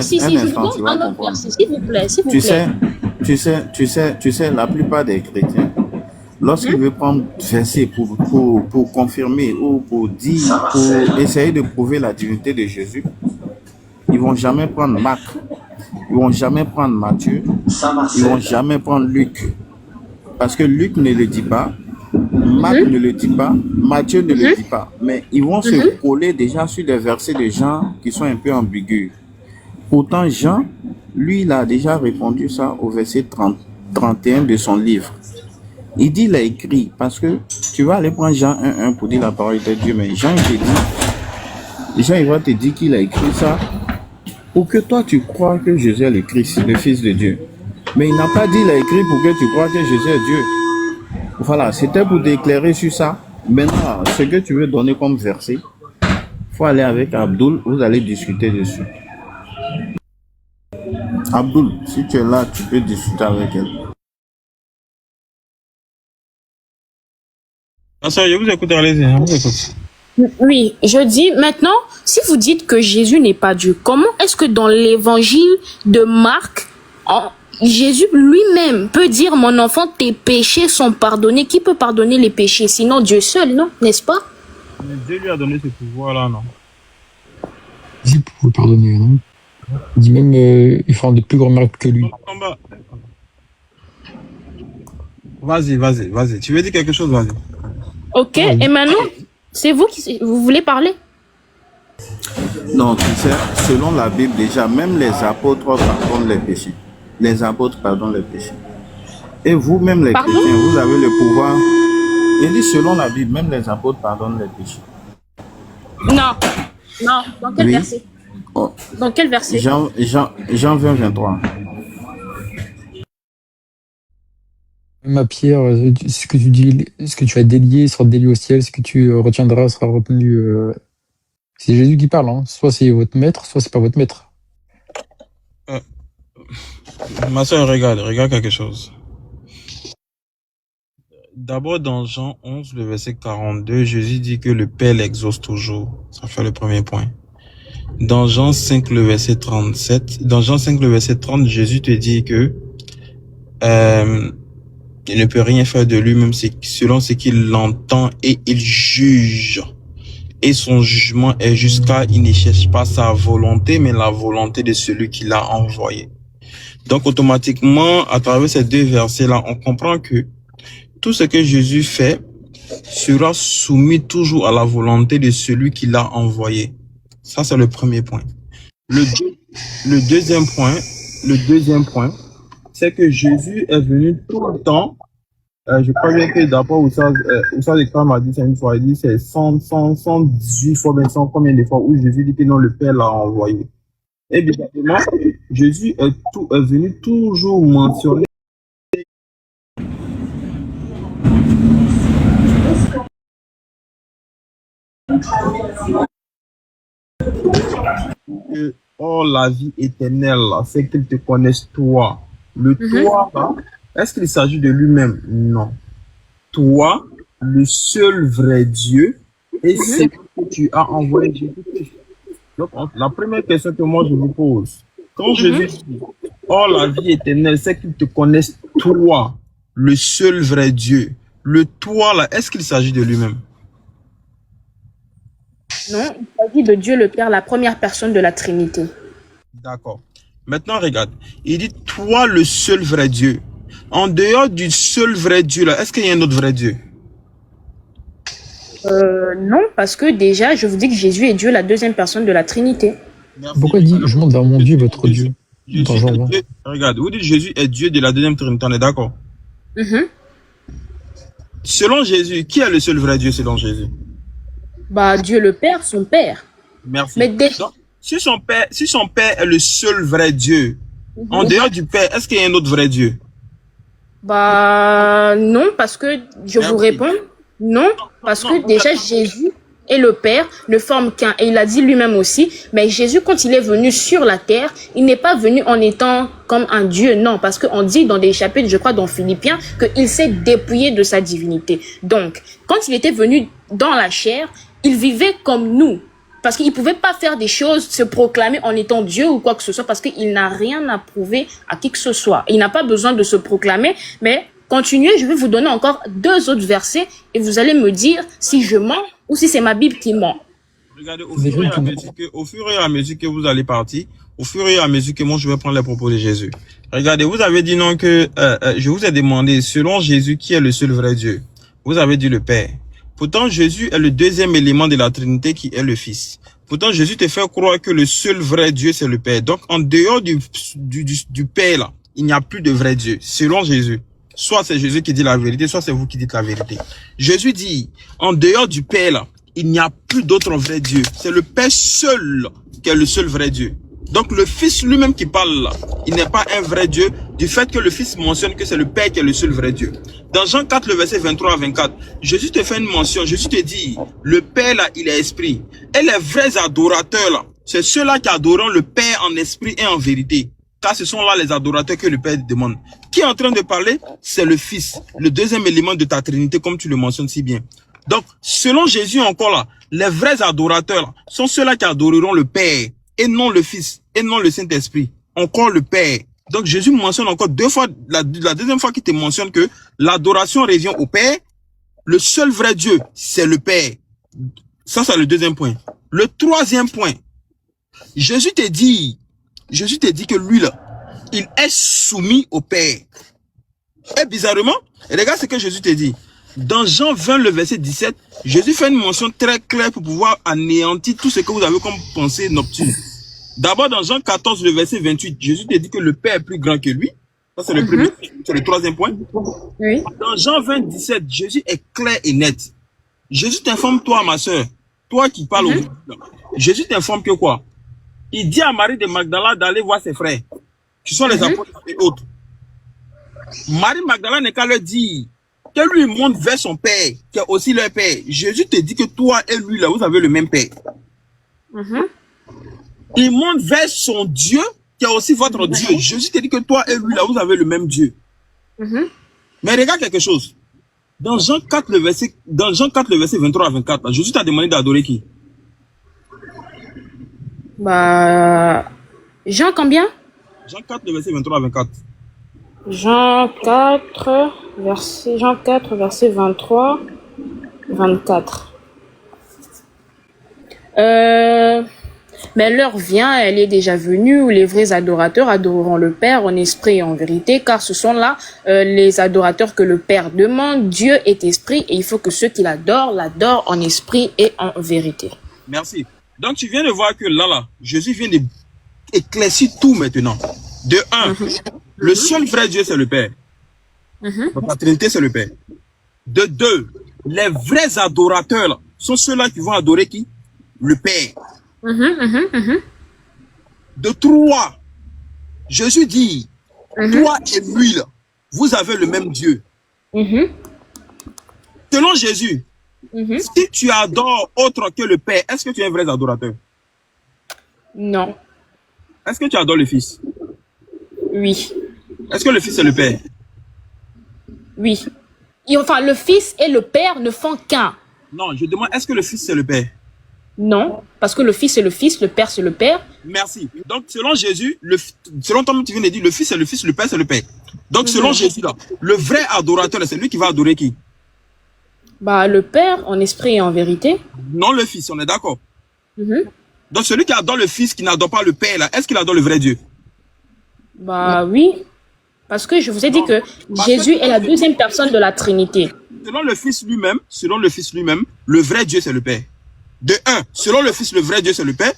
Si, je instant, donne tu vas un autre comprendre. verset, s'il vous plaît, s'il vous Tu plaît. sais, la plupart des chrétiens, lorsqu'ils veulent prendre verset pour confirmer ou pour dire, pour essayer de prouver la divinité de Jésus, ils vont jamais prendre Marc, ils vont jamais prendre Matthieu, ils vont jamais prendre Luc. Parce que Luc ne le dit pas, Marc ne le dit pas, Matthieu ne le dit pas. Mais ils vont se coller déjà sur des versets de Jean qui sont un peu ambigus. Pourtant, Jean, lui, il a déjà répondu ça au verset 31 de son livre. Il dit, il a écrit, parce que tu vas aller prendre Jean 1:1 pour dire la parole de Dieu, mais Jean, il te dit, Jean, il va te dire qu'il a écrit ça pour que toi, tu crois que Jésus est le Christ, le Fils de Dieu. Mais il n'a pas dit, il a écrit pour que tu crois que Jésus est Dieu. Voilà, c'était pour t'éclairer sur ça. Maintenant, ce que tu veux donner comme verset, il faut aller avec Abdul, vous allez discuter dessus. Abdul, si tu es là, tu peux discuter avec elle. Ah, ça, je vous écoute, allez-y, je vous écoute. Oui, je dis maintenant, si vous dites que Jésus n'est pas Dieu, comment est-ce que dans l'évangile de Marc, Jésus lui-même peut dire, mon enfant, tes péchés sont pardonnés? Qui peut pardonner les péchés? Sinon Dieu seul, non? N'est-ce pas? Mais Dieu lui a donné ce pouvoir-là, non? Jésus pouvait pardonner, non? Il dit même, il fera de plus grands miracles que lui. Vas-y. Tu veux dire quelque chose, vas-y. Ok, et maintenant, c'est vous vous voulez parler? Non, tu sais, selon la Bible, déjà, même les apôtres pardonnent les péchés. Les apôtres pardonnent les péchés. Et vous, même les chrétiens, vous avez le pouvoir. Il dit, selon la Bible, même les apôtres pardonnent les péchés. Non. Dans quel verset? Oh. Dans quel verset? Jean 20, 23. Même à Pierre, ce que tu dis, ce que tu as délié sera délié au ciel, ce que tu retiendras sera retenu. C'est Jésus qui parle, hein. Soit c'est votre maître, soit c'est pas votre maître. Ma soeur, regarde quelque chose. D'abord, dans Jean 11, le verset 42, Jésus dit que le Père l'exauce toujours. Ça fait le premier point. Dans Jean 5, le verset 37, dans Jean 5, le verset 30, Jésus te dit que il ne peut rien faire de lui-même selon ce qu'il entend et il juge. Et son jugement est jusqu'à, il ne cherche pas sa volonté, mais la volonté de celui qui l'a envoyé. Donc, automatiquement, à travers ces deux versets-là, on comprend que tout ce que Jésus fait sera soumis toujours à la volonté de celui qui l'a envoyé. Ça, c'est le premier point. Le deuxième point, c'est que Jésus est venu tout le temps. Je crois bien que d'abord, Oussard Ekram m'a dit ça une fois, il dit c'est 118 fois, mais 100 combien de fois où Jésus dit que non, le Père l'a envoyé. Et bizarrement, Jésus est venu toujours mentionner que la vie éternelle, c'est qu'ils te connaissent toi. Le toi, là, est-ce qu'il s'agit de lui-même? Non. Toi, le seul vrai Dieu, et c'est que tu as envoyé Jésus-Christ. Donc, la première question que moi je vous pose, quand Jésus dit, la vie éternelle, c'est qu'ils te connaissent toi, le seul vrai Dieu. Le toi, là, est-ce qu'il s'agit de lui-même? Non, il s'agit de Dieu le Père, la première personne de la Trinité. D'accord. Maintenant, regarde. Il dit, toi, le seul vrai Dieu. En dehors du seul vrai Dieu, là, est-ce qu'il y a un autre vrai Dieu? Non, parce que déjà, je vous dis que Jésus est Dieu, la deuxième personne de la Trinité. Merci. Pourquoi il dit, je monte vers mon Dieu, votre Dieu? Regarde, vous dites Jésus est Dieu de la deuxième Trinité, on est d'accord? Selon Jésus, qui est le seul vrai Dieu selon Jésus? Bah, Dieu le Père, son Père. Merci. Mais donc, si son père est le seul vrai Dieu, en dehors du Père, est-ce qu'il y a un autre vrai Dieu? Bah, non, parce que je vous réponds, non, parce que déjà Jésus et le Père ne forment qu'un. Et il a dit lui-même aussi, mais Jésus, quand il est venu sur la terre, il n'est pas venu en étant comme un Dieu, non, parce qu'on dit dans des chapitres, je crois dans Philippiens, qu'il s'est dépouillé de sa divinité. Donc, quand il était venu dans la chair, il vivait comme nous. Parce qu'il ne pouvait pas faire des choses, se proclamer en étant Dieu ou quoi que ce soit, parce qu'il n'a rien à prouver à qui que ce soit. Il n'a pas besoin de se proclamer, mais continuez, je vais vous donner encore 2 autres versets et vous allez me dire si je mens ou si c'est ma Bible qui ment. Regardez, au fur et à mesure que vous allez partir, au fur et à mesure que moi je vais prendre les propos de Jésus. Regardez, vous avez dit non que je vous ai demandé selon Jésus qui est le seul vrai Dieu. Vous avez dit le Père. Pourtant Jésus est le deuxième élément de la Trinité qui est le Fils. Pourtant Jésus te fait croire que le seul vrai Dieu c'est le Père. Donc en dehors du Père là, il n'y a plus de vrai Dieu selon Jésus. Soit c'est Jésus qui dit la vérité, soit c'est vous qui dites la vérité. Jésus dit en dehors du Père là, il n'y a plus d'autre vrai Dieu. C'est le Père seul qui est le seul vrai Dieu. Donc le Fils lui-même qui parle là, il n'est pas un vrai Dieu du fait que le Fils mentionne que c'est le Père qui est le seul vrai Dieu. Dans Jean 4, le verset 23 à 24, Jésus te fait une mention. Jésus te dit, le Père là, il est esprit. Et les vrais adorateurs là, c'est ceux-là qui adorent le Père en esprit et en vérité. Car ce sont là les adorateurs que le Père demande. Qui est en train de parler? C'est le Fils, le deuxième élément de ta Trinité comme tu le mentionnes si bien. Donc, selon Jésus encore là, les vrais adorateurs là, sont ceux-là qui adoreront le Père et non le Fils et non le Saint-Esprit. Encore le Père. Donc, Jésus mentionne encore 2 fois, la deuxième fois qu'il te mentionne que l'adoration revient au Père. Le seul vrai Dieu, c'est le Père. Ça, c'est le deuxième point. Le troisième point, Jésus te dit que lui là, il est soumis au Père. Et bizarrement, regarde ce que Jésus te dit. Dans Jean 20, le verset 17, Jésus fait une mention très claire pour pouvoir anéantir tout ce que vous avez comme pensée nocturne. D'abord, dans Jean 14, le verset 28, Jésus te dit que le Père est plus grand que lui. Ça, c'est le premier, c'est le troisième point. Oui. Dans Jean 20, 17, Jésus est clair et net. Jésus t'informe, toi, ma soeur, toi qui parles au Jésus t'informe que quoi? Il dit à Marie de Magdala d'aller voir ses frères, qui sont les apôtres et autres. Marie Magdala n'est qu'à leur dire que lui monte vers son Père, qui est aussi leur Père. Jésus te dit que toi et lui, là, vous avez le même Père. Il monte vers son Dieu, qui est aussi votre Dieu. Jésus te dit que toi et lui, là, vous avez le même Dieu. Mais regarde quelque chose. Dans Jean 4, le verset 23 à 24, là, Jésus t'a demandé d'adorer qui? Bah, Jean combien? Jean 4, le verset 23 à 24. Jean 4, verset 23, 24. Mais l'heure vient, elle est déjà venue, où les vrais adorateurs adoreront le Père en esprit et en vérité, car ce sont là les adorateurs que le Père demande. Dieu est esprit et il faut que ceux qui l'adorent en esprit et en vérité. Merci. Donc tu viens de voir que là, Jésus vient d'éclaircir tout maintenant. De 1, le seul vrai Dieu c'est le Père. La Trinité c'est le Père. De 2, les vrais adorateurs là, sont ceux-là qui vont adorer qui? Le Père. De 3, Jésus dit, toi et lui là, vous avez le même Dieu. Selon Jésus, si tu adores autre que le Père, est-ce que tu es un vrai adorateur? Non. Est-ce que tu adores le Fils? Oui. Est-ce que le Fils est le Père? Oui. Et enfin, le Fils et le Père ne font qu'un. Non, je demande, est-ce que le Fils c'est le Père? Non, parce que le Fils c'est le Fils, le Père c'est le Père. Merci. Donc, selon Jésus, selon toi, tu viens de dire, le Fils c'est le Fils, le Père c'est le Père. Donc, selon Jésus, là, le vrai adorateur, c'est lui qui va adorer qui? Bah, le Père en esprit et en vérité. Non, le Fils, on est d'accord. Donc, celui qui adore le Fils, qui n'adore pas le Père, là, est-ce qu'il adore le vrai Dieu? Bah oui, parce que je vous ai dit que Jésus est la deuxième personne de la Trinité. Selon le Fils lui-même, le vrai Dieu c'est le Père. De 1, selon le Fils, le vrai Dieu c'est le Père.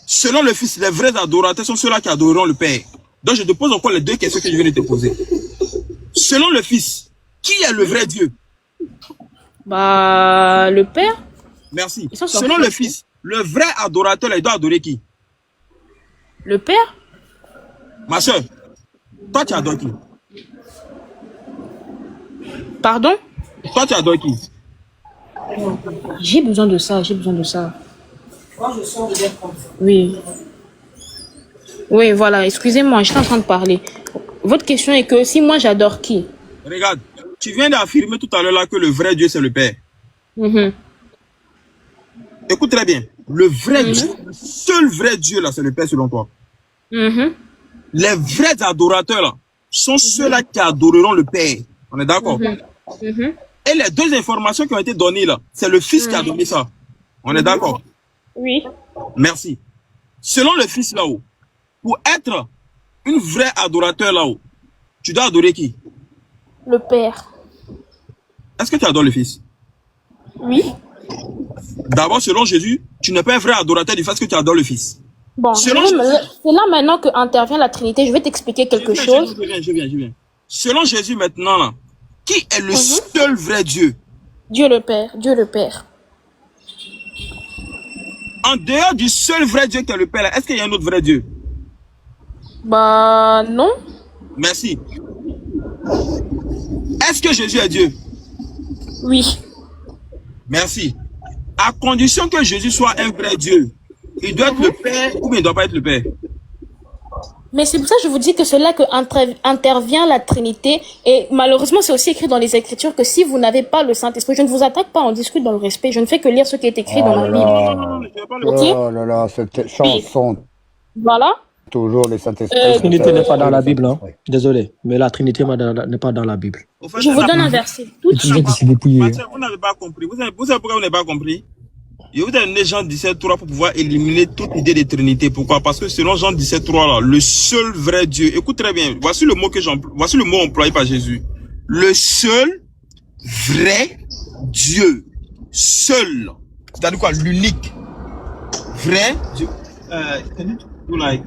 Selon le Fils, les vrais adorateurs sont ceux-là qui adoreront le Père. Donc je te pose encore les 2 questions que je viens de te poser. Selon le Fils, qui est le vrai Dieu? Bah, le Père. Merci. Selon le Fils, le vrai adorateur, il doit adorer qui? Le Père. Ma soeur, toi tu adores qui? Pardon? Toi tu adores qui? J'ai besoin de ça, j'ai besoin de ça. Moi, je sors de l'air comme ça. Oui. Oui, voilà, excusez-moi, j'étais en train de parler. Votre question est que si moi j'adore qui? Regarde, tu viens d'affirmer tout à l'heure là que le vrai Dieu c'est le Père. Écoute très bien. Le vrai Dieu, le seul vrai Dieu, là, c'est le Père selon toi. Les vrais adorateurs, là, sont ceux-là qui adoreront le Père. On est d'accord? Et les deux informations qui ont été données, là, c'est le Fils qui a donné ça. On est d'accord? Oui. Merci. Selon le Fils là-haut, pour être une vraie adorateur là-haut, tu dois adorer qui? Le Père. Est-ce que tu adores le Fils? Oui. D'abord, selon Jésus, tu n'es pas un vrai adorateur du fait que tu adores le Fils. Bon, c'est là maintenant que intervient la Trinité. Je vais t'expliquer quelque chose. Je viens. Selon Jésus maintenant, là, qui est le seul vrai Dieu? Dieu le Père. Dieu le Père. En dehors du seul vrai Dieu qui est le Père, est-ce qu'il y a un autre vrai Dieu? Bah non. Merci. Est-ce que Jésus est Dieu? Oui. Merci. À condition que Jésus soit un vrai Dieu, il doit être le Père ou bien il ne doit pas être le Père? Mais c'est pour ça que je vous dis que c'est là que intervient la Trinité. Et malheureusement, c'est aussi écrit dans les Écritures que si vous n'avez pas le Saint-Esprit, je ne vous attaque pas, on discute dans le respect. Je ne fais que lire ce qui est écrit dans la Bible. Oh là là, cette chanson. Voilà. Toujours les Saint-Esprit. La Trinité n'est pas dans la Bible. Hein. Désolé, mais la Trinité n'est pas dans la Bible. Je vous donne un verset. Vous n'avez pas compris. Vous savez pourquoi vous n'avez pas compris? Je vous ai donné Jean 17.3 pour pouvoir éliminer toute idée de Trinité. Pourquoi? Parce que selon Jean 17.3, là, le seul vrai Dieu, écoute très bien, voici le mot employé par Jésus. Le seul vrai Dieu. Seul. C'est-à-dire quoi? L'unique. Vrai Dieu. Can you do like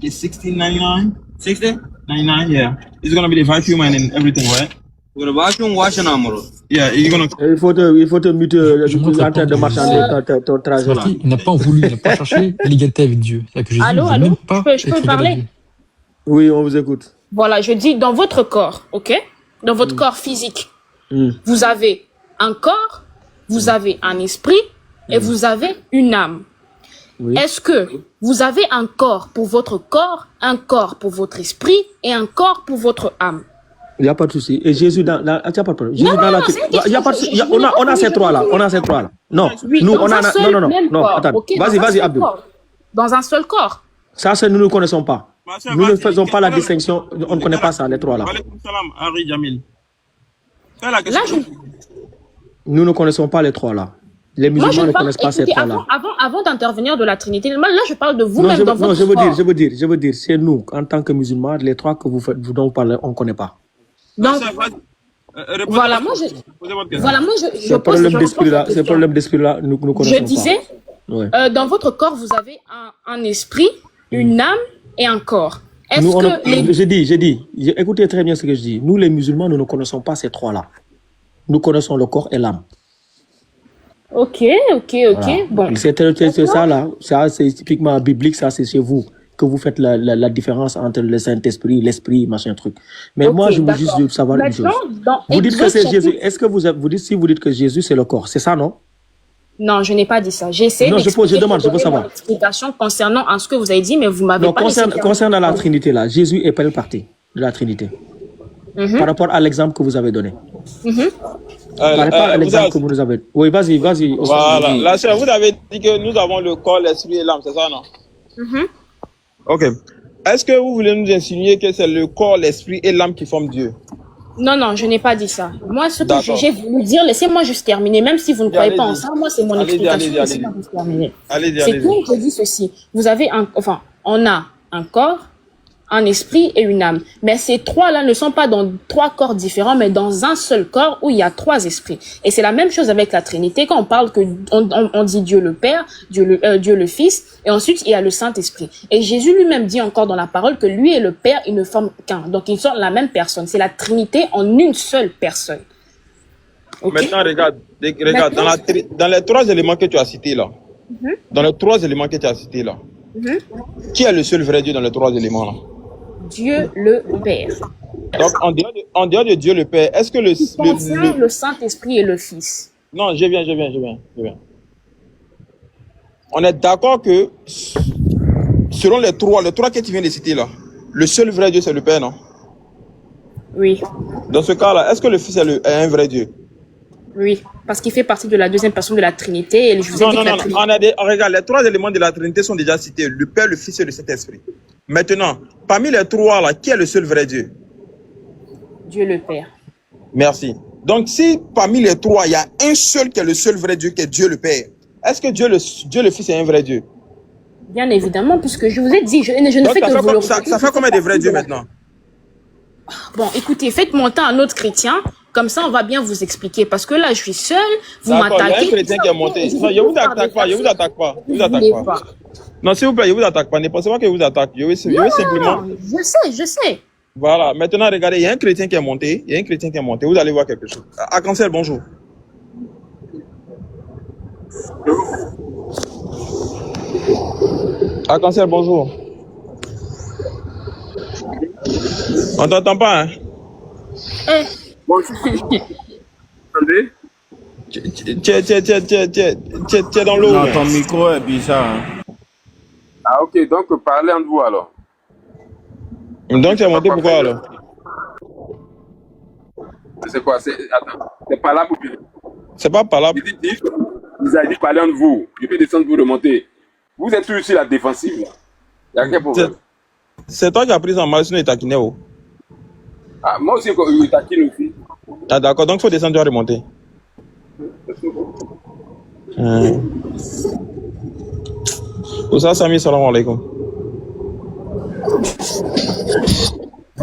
1699? 60? 99, yeah. It's gonna be the vacuum and everything, right? We're vacuum washing amro. Yeah, you're gonna... Il faut te muter en train de marchander ton trajet là. Il n'a pas voulu, il n'a pas cherché l'égalité avec Dieu. C'est-à-dire que Jésus Allô, ne veut même pas je peux être parler? égal à Dieu. Oui, on vous écoute. Voilà, je dis dans votre corps, ok? Dans votre corps physique, vous avez un corps, vous avez un esprit et vous avez une âme. Oui. Est-ce que vous avez un corps pour votre corps, un corps pour votre esprit et un corps pour votre âme? Il n'y a pas de souci. Et Jésus dans la... Il n'y a pas de problème. Jésus dans la... Il y a pas de souci. On a ces trois là. On a ces trois là. Non. Oui, nous, dans on a... un seul même Non, corps, attends. ok, Vas-y, dans un vas-y, seul Abdou. corps. Dans un seul corps. Ça, nous ne connaissons pas. Nous ne faisons pas la distinction. On ne connaît pas ça, les trois là. Là, Nous ne connaissons pas les trois là. Les musulmans ne connaissent pas ces trois là. Avant d'intervenir de la Trinité, là, je parle de Non, vous-même dans votre corps. je veux dire, c'est nous, en tant que musulmans, les trois que vous faites, dont vous parlez, on ne connaît pas. Donc, voilà, moi, je pose ce problème d'esprit là, nous connaissons pas. Je disais, dans votre corps, vous avez un esprit, une âme et un corps. J'ai dit, écoutez très bien ce que je dis. Nous, les musulmans, nous ne connaissons pas ces trois là. Nous connaissons le corps et l'âme. Ok. Voilà. Bon. C'est ça là, ça c'est typiquement biblique, ça c'est chez vous que vous faites la différence entre le Saint-Esprit, l'esprit, machin truc. Mais moi je veux juste savoir une chose. Vous dites que c'est Jésus. Est-ce que si vous dites que Jésus c'est le corps, c'est ça non? Non, je n'ai pas dit ça. J'essaie je demande, je veux savoir. Explication concernant ce que vous avez dit, mais vous m'avez pas dit. Concernant la Trinité là, Jésus est quelle partie de la Trinité? Par rapport à l'exemple que vous avez donné. Par rapport à l'exemple que vous nous avez... Oui, vas-y. Voilà. La sœur, vous avez dit que nous avons le corps, l'esprit et l'âme, c'est ça, non? Ok. Est-ce que vous voulez nous insinuer que c'est le corps, l'esprit et l'âme qui forment Dieu? Non, je n'ai pas dit ça. Moi, ce que j'ai voulu dire, laissez-moi juste terminer, même si vous ne croyez pas en ça, moi, c'est mon explication. Laissez-moi juste terminer. C'est tout, je dis ceci. On a un corps, un esprit et une âme. Mais ces trois-là ne sont pas dans trois corps différents, mais dans un seul corps où il y a trois esprits. Et c'est la même chose avec la Trinité. Quand on parle on dit Dieu le Père, Dieu le Fils, et ensuite il y a le Saint-Esprit. Et Jésus lui-même dit encore dans la parole que lui et le Père, ils ne forment qu'un. Donc ils sont la même personne. C'est la Trinité en une seule personne. Okay? Maintenant, regarde, dans les trois éléments que tu as cités là, qui est le seul vrai Dieu dans les trois éléments là? Dieu le Père. Donc, en dehors de Dieu le Père, est-ce que le Saint-Esprit et le Fils? Non, je viens. On est d'accord que, selon les trois que tu viens de citer là, le seul vrai Dieu c'est le Père, non? Oui. Dans ce cas-là, est-ce que le Fils est un vrai Dieu? Oui, parce qu'il fait partie de la deuxième personne de la Trinité. Et je vous ai Non, dit non, que la non. Trinité... Regarde, les trois éléments de la Trinité sont déjà cités. Le Père, le Fils et le Saint-Esprit. Maintenant, parmi les trois, là, qui est le seul vrai Dieu? Dieu le Père. Merci. Donc, si parmi les trois, il y a un seul qui est le seul vrai Dieu, qui est Dieu le Père, est-ce que Dieu le Fils est un vrai Dieu? Bien évidemment, puisque je vous ai dit, je ne Donc, fais que vous le ça répéter. fait combien de vrais dieux maintenant? Bon, écoutez, faites monter un autre chrétien, comme ça on va bien vous expliquer. Parce que là, je suis seule, vous D'accord, il y a un m'attaquez. chrétien qui est monté. Non, je vous attaque pas, je vous attaque pas. Je vous attaque pas. Non, s'il vous plaît, je vous attaque pas. Ne pensez pas que je vous attaque. Je veux simplement... Non, je sais. Voilà, maintenant, regardez, il y a un chrétien qui est monté. Il y a un chrétien qui est monté. Vous allez voir quelque chose. Arc-en-ciel, bonjour. Arc-en-ciel, bonjour. On t'entend pas, hein? Attendez. Tu es dans l'eau. Non, hein. ton micro est bizarre. Hein. Ah, ok, donc parlez entre vous alors. Donc, tu es monté pourquoi alors? C'est quoi? Attends, c'est pas là pour. C'est pas par là. Vous avez dit parler entre vous. Je peux descendre pour remonter. Vous êtes toujours sur la défensive là. Il y a quel problème? C'est toi qui as pris en mal, sinon il t'a kiné. Ah, moi aussi, je taquine aussi. Ah, d'accord, donc il faut descendre, tu vas remonter. Oussa Sami, salam alaikum.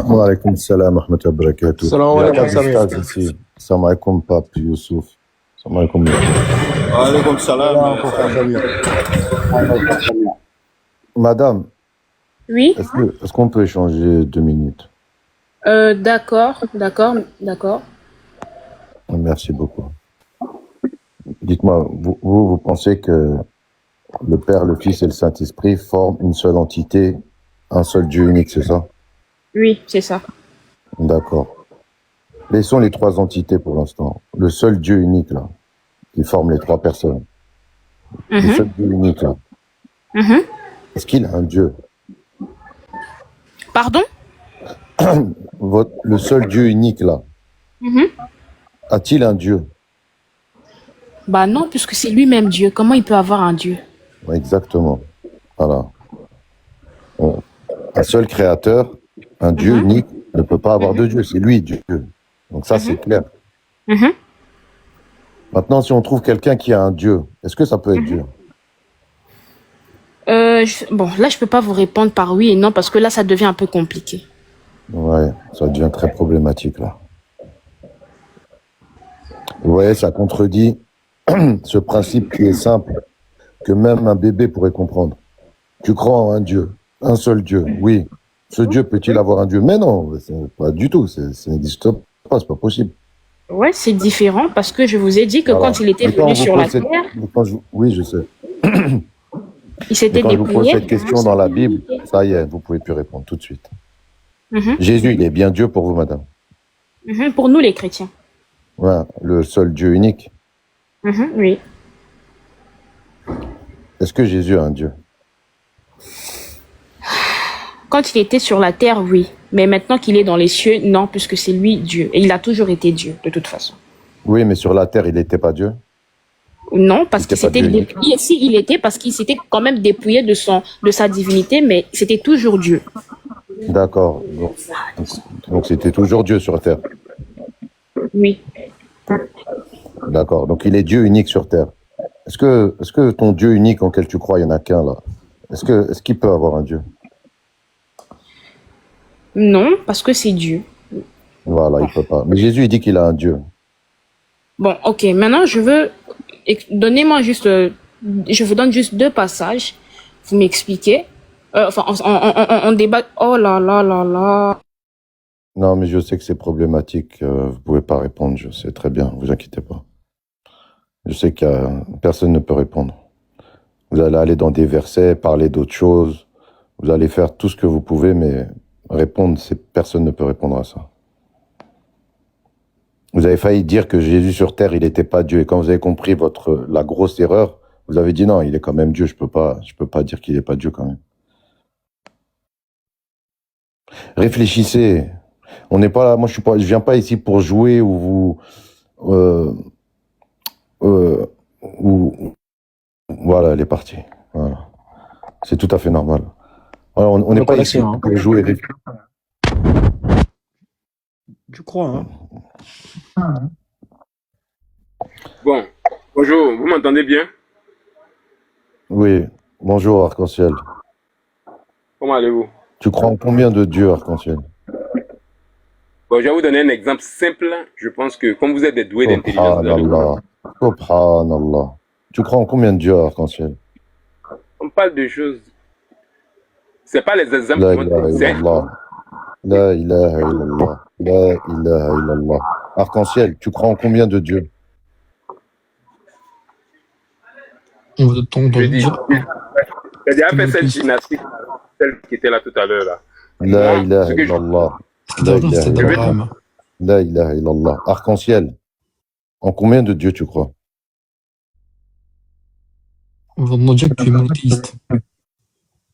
Wa alaikum salam wa rahmatullahi wa barakatuh. Salam alaikum, Samir. Salam alaikum, Pape Youssouf. Salam alaikum. Wa alaikum salam. Madame, Oui, est-ce qu'on peut échanger 2 minutes? d'accord. Merci beaucoup. Dites-moi, vous pensez que le Père, le Fils et le Saint-Esprit forment une seule entité, un seul Dieu unique, c'est ça? Oui, c'est ça. D'accord. Laissons les 3 entités pour l'instant. Le seul Dieu unique, là, qui forme les 3 personnes. Le seul Dieu unique, là. Est-ce qu'il a un Dieu? Pardon? Le seul Dieu unique, là. A-t-il un Dieu? Bah non, puisque c'est lui-même Dieu. Comment il peut avoir un Dieu? Exactement. Voilà. Bon. Un seul créateur, un Dieu unique, ne peut pas avoir de Dieu. C'est lui, Dieu. Donc ça, c'est clair. Maintenant, si on trouve quelqu'un qui a un Dieu, est-ce que ça peut être Dieu? Bon, là, je peux pas vous répondre par oui et non, parce que là, ça devient un peu compliqué. Ouais, ça devient très problématique, là. Vous voyez, ça contredit ce principe qui est simple, que même un bébé pourrait comprendre. Tu crois en un Dieu, un seul Dieu, oui. Ce Dieu peut-il avoir un Dieu? Mais non, pas du tout, ça n'existe pas, c'est pas possible. Ouais, c'est différent, parce que je vous ai dit que Voilà. quand il était Mais quand on venu vous sur la pose cette- terre, Oui, je sais. il s'était Mais quand je vous pose dépouillé. cette question dans la Bible, ça y est, vous pouvez plus répondre tout de suite. Mhm. Jésus, il est bien Dieu pour vous, madame. Pour nous, les chrétiens. Ouais, le seul Dieu unique. Oui. Est-ce que Jésus a un Dieu? Quand il était sur la terre, oui. Mais maintenant qu'il est dans les cieux, non, puisque c'est lui Dieu. Et il a toujours été Dieu, de toute façon. Oui, mais sur la terre, il n'était pas Dieu. Non, parce Il qu'il était pas s'était Dieu. dépouillé. Si, il était, parce qu'il s'était quand même dépouillé de sa divinité, mais c'était toujours Dieu. D'accord. Donc c'était toujours Dieu sur terre. Oui. D'accord. Donc il est Dieu unique sur terre. Est-ce que ton Dieu unique en quel tu crois, il n'y en a qu'un là? Est-ce qu'il peut avoir un Dieu? Non, parce que c'est Dieu. Voilà, il peut pas. Mais Jésus, il dit qu'il a un Dieu. Bon, ok. Maintenant, donnez-moi juste, je vous donne juste 2 passages. Vous m'expliquez. Enfin, on débat. Oh là là là là. Non, mais je sais que c'est problématique. Vous pouvez pas répondre, je sais très bien. Vous inquiétez pas. Je sais que personne ne peut répondre. Vous allez aller dans des versets, parler d'autres choses. Vous allez faire tout ce que vous pouvez, mais répondre, personne ne peut répondre à ça. Vous avez failli dire que Jésus sur terre, il n'était pas Dieu. Et quand vous avez compris la grosse erreur, vous avez dit non, il est quand même Dieu. Je peux pas dire qu'il n'est pas Dieu quand même. Réfléchissez. On n'est pas là. Moi, je viens pas ici pour jouer ou vous ou voilà, elle est partie. Voilà. C'est tout à fait normal. Alors, on n'est pas ici pour jouer. Je crois, hein. Bon, bonjour, vous m'entendez bien? Oui, bonjour Arc-en-Ciel. Comment allez-vous? Tu crois en combien de dieux, Arc-en-Ciel? Bon, je vais vous donner un exemple simple. Je pense que comme vous êtes des doués d'intelligence, vous allez Subhanallah. Subhanallah. Tu crois en combien de dieux, Arc-en-Ciel? on parle de choses. C'est pas les exemples La qui vont ilaha illallah. La ilaha illallah. La ilaha illallah. Arc-en-Ciel, tu crois en combien de dieux? On va t'entendre Je dis, dire. j'ai déjà fait cette gymnastique, celle qui était là tout à l'heure. Là. La Moi, ilaha ce que je- illallah. C'est La d'argent, ilaha c'est illallah. d'Abraham. La ilaha illallah. Arc-en-Ciel, en combien de dieux tu crois? On va t'entendre dire que tu es monothéiste.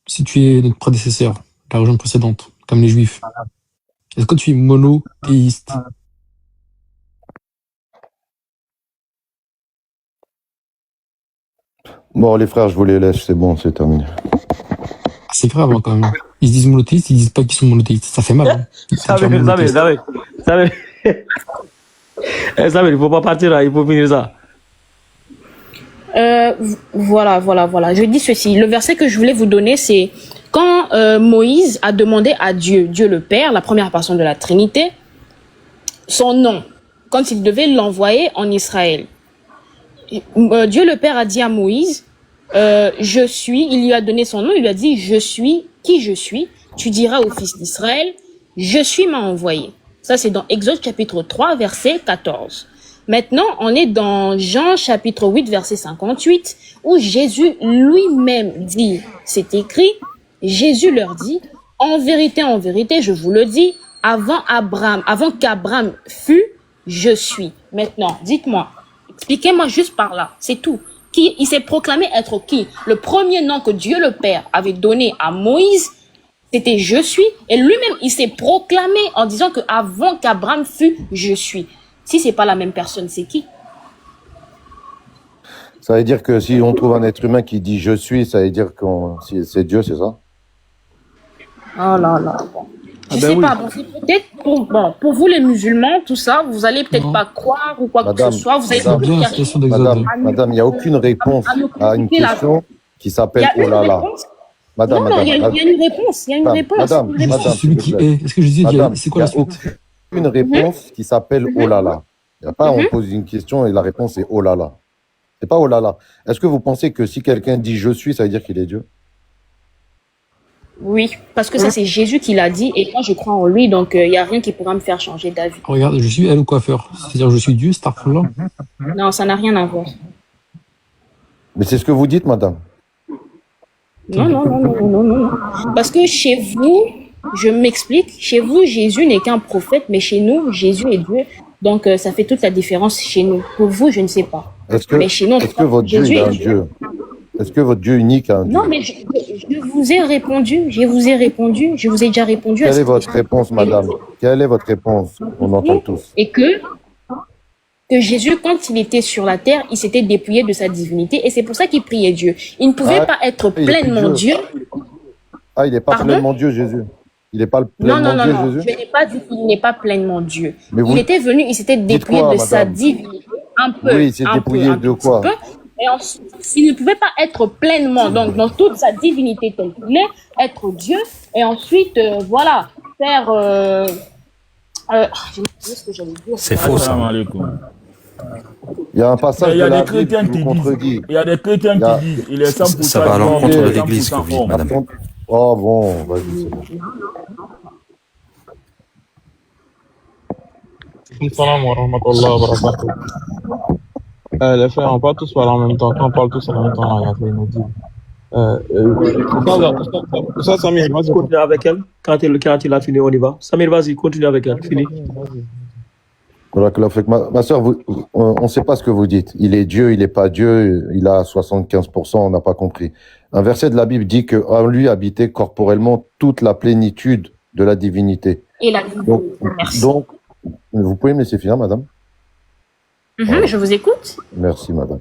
Si tu es notre prédécesseur, la religion précédente, comme les juifs. Est-ce que tu es monothéiste? Bon, les frères, je vous les laisse, c'est bon, c'est terminé. C'est grave, hein, quand même. Ils se disent monothéistes, ils disent pas qu'ils sont monothéistes. Ça fait mal, hein. Samir, il faut pas partir là, il faut finir ça. Voilà. Je dis ceci. Le verset que je voulais vous donner, c'est quand Moïse a demandé à Dieu, Dieu le Père, la première personne de la Trinité, son nom, quand il devait l'envoyer en Israël. Dieu le Père a dit à Moïse, je suis, il lui a donné son nom, il lui a dit, je suis qui je suis. Tu diras aux fils d'Israël, je suis m'a envoyé. Ça, c'est dans Exode chapitre 3, verset 14. Maintenant, on est dans Jean chapitre 8, verset 58, où Jésus lui-même dit, c'est écrit, Jésus leur dit, en vérité, je vous le dis, avant qu'Abraham fût, je suis. Maintenant, dites-moi, expliquez-moi juste par là, c'est tout. Il s'est proclamé être qui? Le premier nom que Dieu le Père avait donné à Moïse, c'était je suis, et lui-même, il s'est proclamé en disant que avant qu'Abraham fût, je suis. Si c'est pas la même personne, c'est qui? Ça veut dire que si on trouve un être humain qui dit je suis, ça veut dire que c'est Dieu, c'est ça? Oh là là, bon. Je sais pas, bon, c'est peut-être pour vous les musulmans, tout ça, vous allez peut-être pas croire ou quoi que ce soit. Vous allez Madame, il n'y a aucune réponse à une question qui s'appelle oh là là. Madame, il y a une réponse, Madame, celui qui est. Est-ce que Jésus dit, c'est quoi la suite? Une réponse qui s'appelle oh là là. Il n'y a pas, on pose une question et la réponse est oh là là. C'est pas oh là là. Est-ce que vous pensez que si quelqu'un dit je suis, ça veut dire qu'il est Dieu? Oui, parce que ça c'est Jésus qui l'a dit et moi je crois en lui, donc il n'y a rien qui pourra me faire changer d'avis. Regarde, je suis elle au coiffeur. C'est-à-dire je suis Dieu, Starfall. Non, ça n'a rien à voir. Mais c'est ce que vous dites, madame. Non. Parce que chez vous, je m'explique, chez vous, Jésus n'est qu'un prophète, mais chez nous, Jésus est Dieu. Donc, ça fait toute la différence chez nous. Pour vous, je ne sais pas. Mais chez nous, est-ce que votre Dieu est un Dieu? Est-ce que votre Dieu unique a un Dieu? Non, mais je vous ai répondu. Je vous ai déjà répondu. Quelle est votre réponse, madame? Quelle est votre réponse? On entend tous. Et que Jésus, quand il était sur la terre, il s'était dépouillé de sa divinité et c'est pour ça qu'il priait Dieu. Il ne pouvait pas être pleinement Dieu. Ah, il n'est pas pleinement Dieu, Jésus. Il n'est pas pleinement Dieu, Jésus. Je n'ai pas dit qu'il n'est pas pleinement Dieu. Il était venu, il s'était dépouillé de sa divinité. Un peu. Oui, il s'est dépouillé de quoi? Et ensuite, s'il ne pouvait pas être pleinement, donc dans toute sa divinité telle qu'il est, être Dieu, et ensuite, voilà, faire... c'est faux, ça. Il y a un passage de la Bible qui vous contredit. Il y a des chrétiens qui disent il est 100%. Ça va à l'encontre de l'Église que vous dites, madame. Oh bon, vas-y, c'est bon. Salam wa rahmatullah wa barakatuh. Les frères, on parle tous parler en même temps. Quand on parle tous en même temps, il y a des inaudibles. Ça, Samir, vas-y. Continue avec elle. Quand il a fini, on y va. Samir, vas-y, continue avec elle. Fini. Ma soeur, on ne sait pas ce que vous dites. Il est Dieu, il n'est pas Dieu, il a 75%, on n'a pas compris. Un verset de la Bible dit qu'en lui habitait corporellement toute la plénitude de la divinité. Et la divinité. Donc, vous pouvez me laisser finir, madame? Voilà. Je vous écoute. Merci, madame.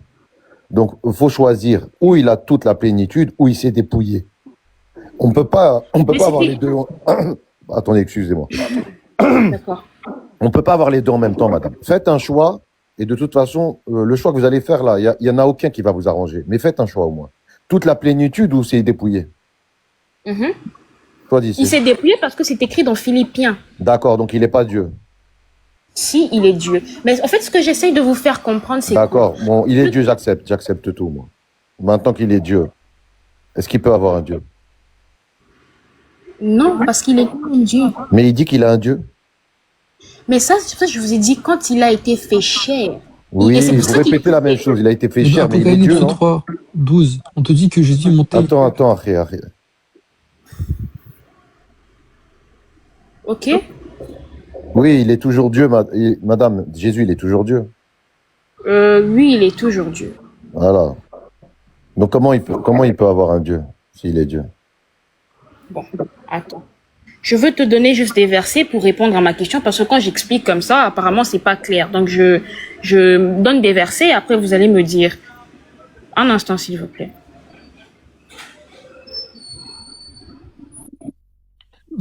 Donc, il faut choisir où il a toute la plénitude, où il s'est dépouillé. On peut pas avoir les deux. Attendez, excusez-moi. D'accord. On peut pas avoir les deux en même temps, madame. Faites un choix, et de toute façon, le choix que vous allez faire là, il y en a aucun qui va vous arranger. Mais faites un choix au moins. Toute la plénitude ou c'est dépouillé. Choisissez. Il s'est dépouillé parce que c'est écrit dans Philippiens. D'accord, donc il n'est pas Dieu. Si, il est Dieu. Mais en fait, ce que j'essaye de vous faire comprendre, c'est D'accord, bon, il est Dieu, j'accepte tout, moi. Maintenant qu'il est Dieu, est-ce qu'il peut avoir un Dieu? Non, parce qu'il est un Dieu. Mais il dit qu'il a un Dieu. Mais ça, c'est pour ça que je vous ai dit, quand il a été fait chair. Oui, et c'est pour vous ça qu'il- répétez la même chose, il a été fait Mais dans chair, mais il est Apocalypse Dieu, non? 33, 12, on te dit que Jésus est monté. Attends, arrête. Ok. Oui, il est toujours Dieu, madame. Jésus, il est toujours Dieu. Oui, il est toujours Dieu. Voilà. Donc comment il peut avoir un Dieu s'il est Dieu? Bon, attends. Je veux te donner juste des versets pour répondre à ma question parce que quand j'explique comme ça, apparemment, c'est pas clair. Donc, je donne des versets et après, vous allez me dire. Un instant, s'il vous plaît.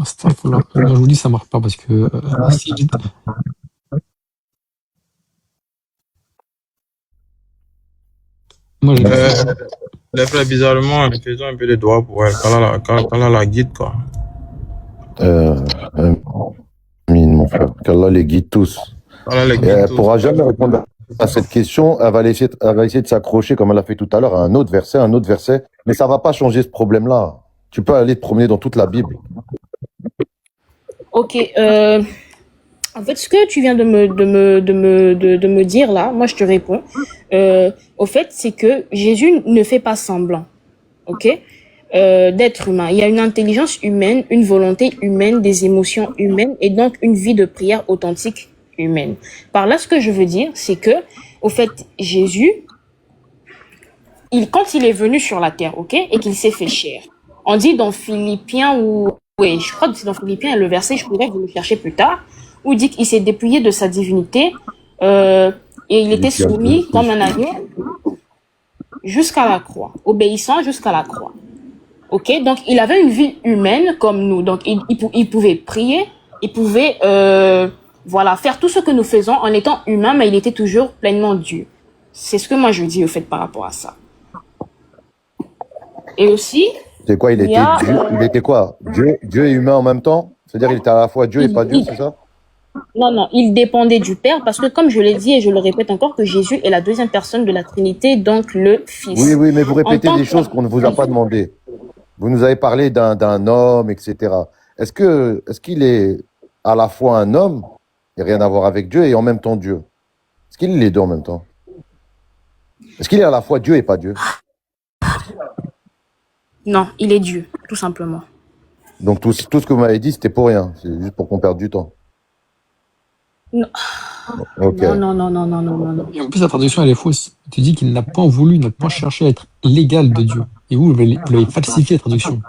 Astaghfirullah. Non, je vous dis, ça marche pas parce que. Moi, Les frères, bizarrement, faisons un peu de doigts pour elle. Quand elle a la guide, quoi. Amine, mon frère. Qu'Allah les guide tous. Et elle ne pourra jamais répondre à cette question. Elle va essayer de s'accrocher, comme elle a fait tout à l'heure, à un autre verset. Mais ça ne va pas changer ce problème-là. Tu peux aller te promener dans toute la Bible. Ok. En fait, ce que tu viens de me dire là, moi je te réponds. Au fait, c'est que Jésus ne fait pas semblant, ok, d'être humain. Il y a une intelligence humaine, une volonté humaine, des émotions humaines et donc une vie de prière authentique humaine. Par là, ce que je veux dire, c'est que, au fait, Jésus, quand il est venu sur la terre, ok, et qu'il s'est fait chair, on dit dans Philippiens oui, je crois que c'est dans Philippiens, le verset, je pourrais vous le chercher plus tard, où il dit qu'il s'est dépouillé de sa divinité et il était soumis comme un agneau jusqu'à la croix, obéissant jusqu'à la croix. Ok, donc il avait une vie humaine comme nous, donc il pouvait prier, il pouvait faire tout ce que nous faisons en étant humain, mais il était toujours pleinement Dieu. C'est ce que moi je dis au fait par rapport à ça. Et aussi, C'est quoi, il était quoi? Dieu et humain en même temps? C'est-à-dire il était à la fois Dieu et pas Dieu, c'est ça? Non, il dépendait du Père parce que comme je l'ai dit et je le répète encore que Jésus est la deuxième personne de la Trinité, donc le Fils. Oui, mais vous répétez des choses qu'on ne vous a pas demandé. Vous nous avez parlé d'un homme, etc. Est-ce qu'il est à la fois un homme, et rien à voir avec Dieu, et en même temps Dieu? Est-ce qu'il est les deux en même temps? Est-ce qu'il est à la fois Dieu et pas Dieu? Non, il est Dieu, tout simplement. Donc tout ce que vous m'avez dit, c'était pour rien. C'est juste pour qu'on perde du temps. Non. Ok. Non. Et en plus, la traduction, elle est fausse. Tu dis qu'il n'a pas voulu, n'a pas cherché à être l'égal de Dieu. Et vous l'avez falsifié, la traduction.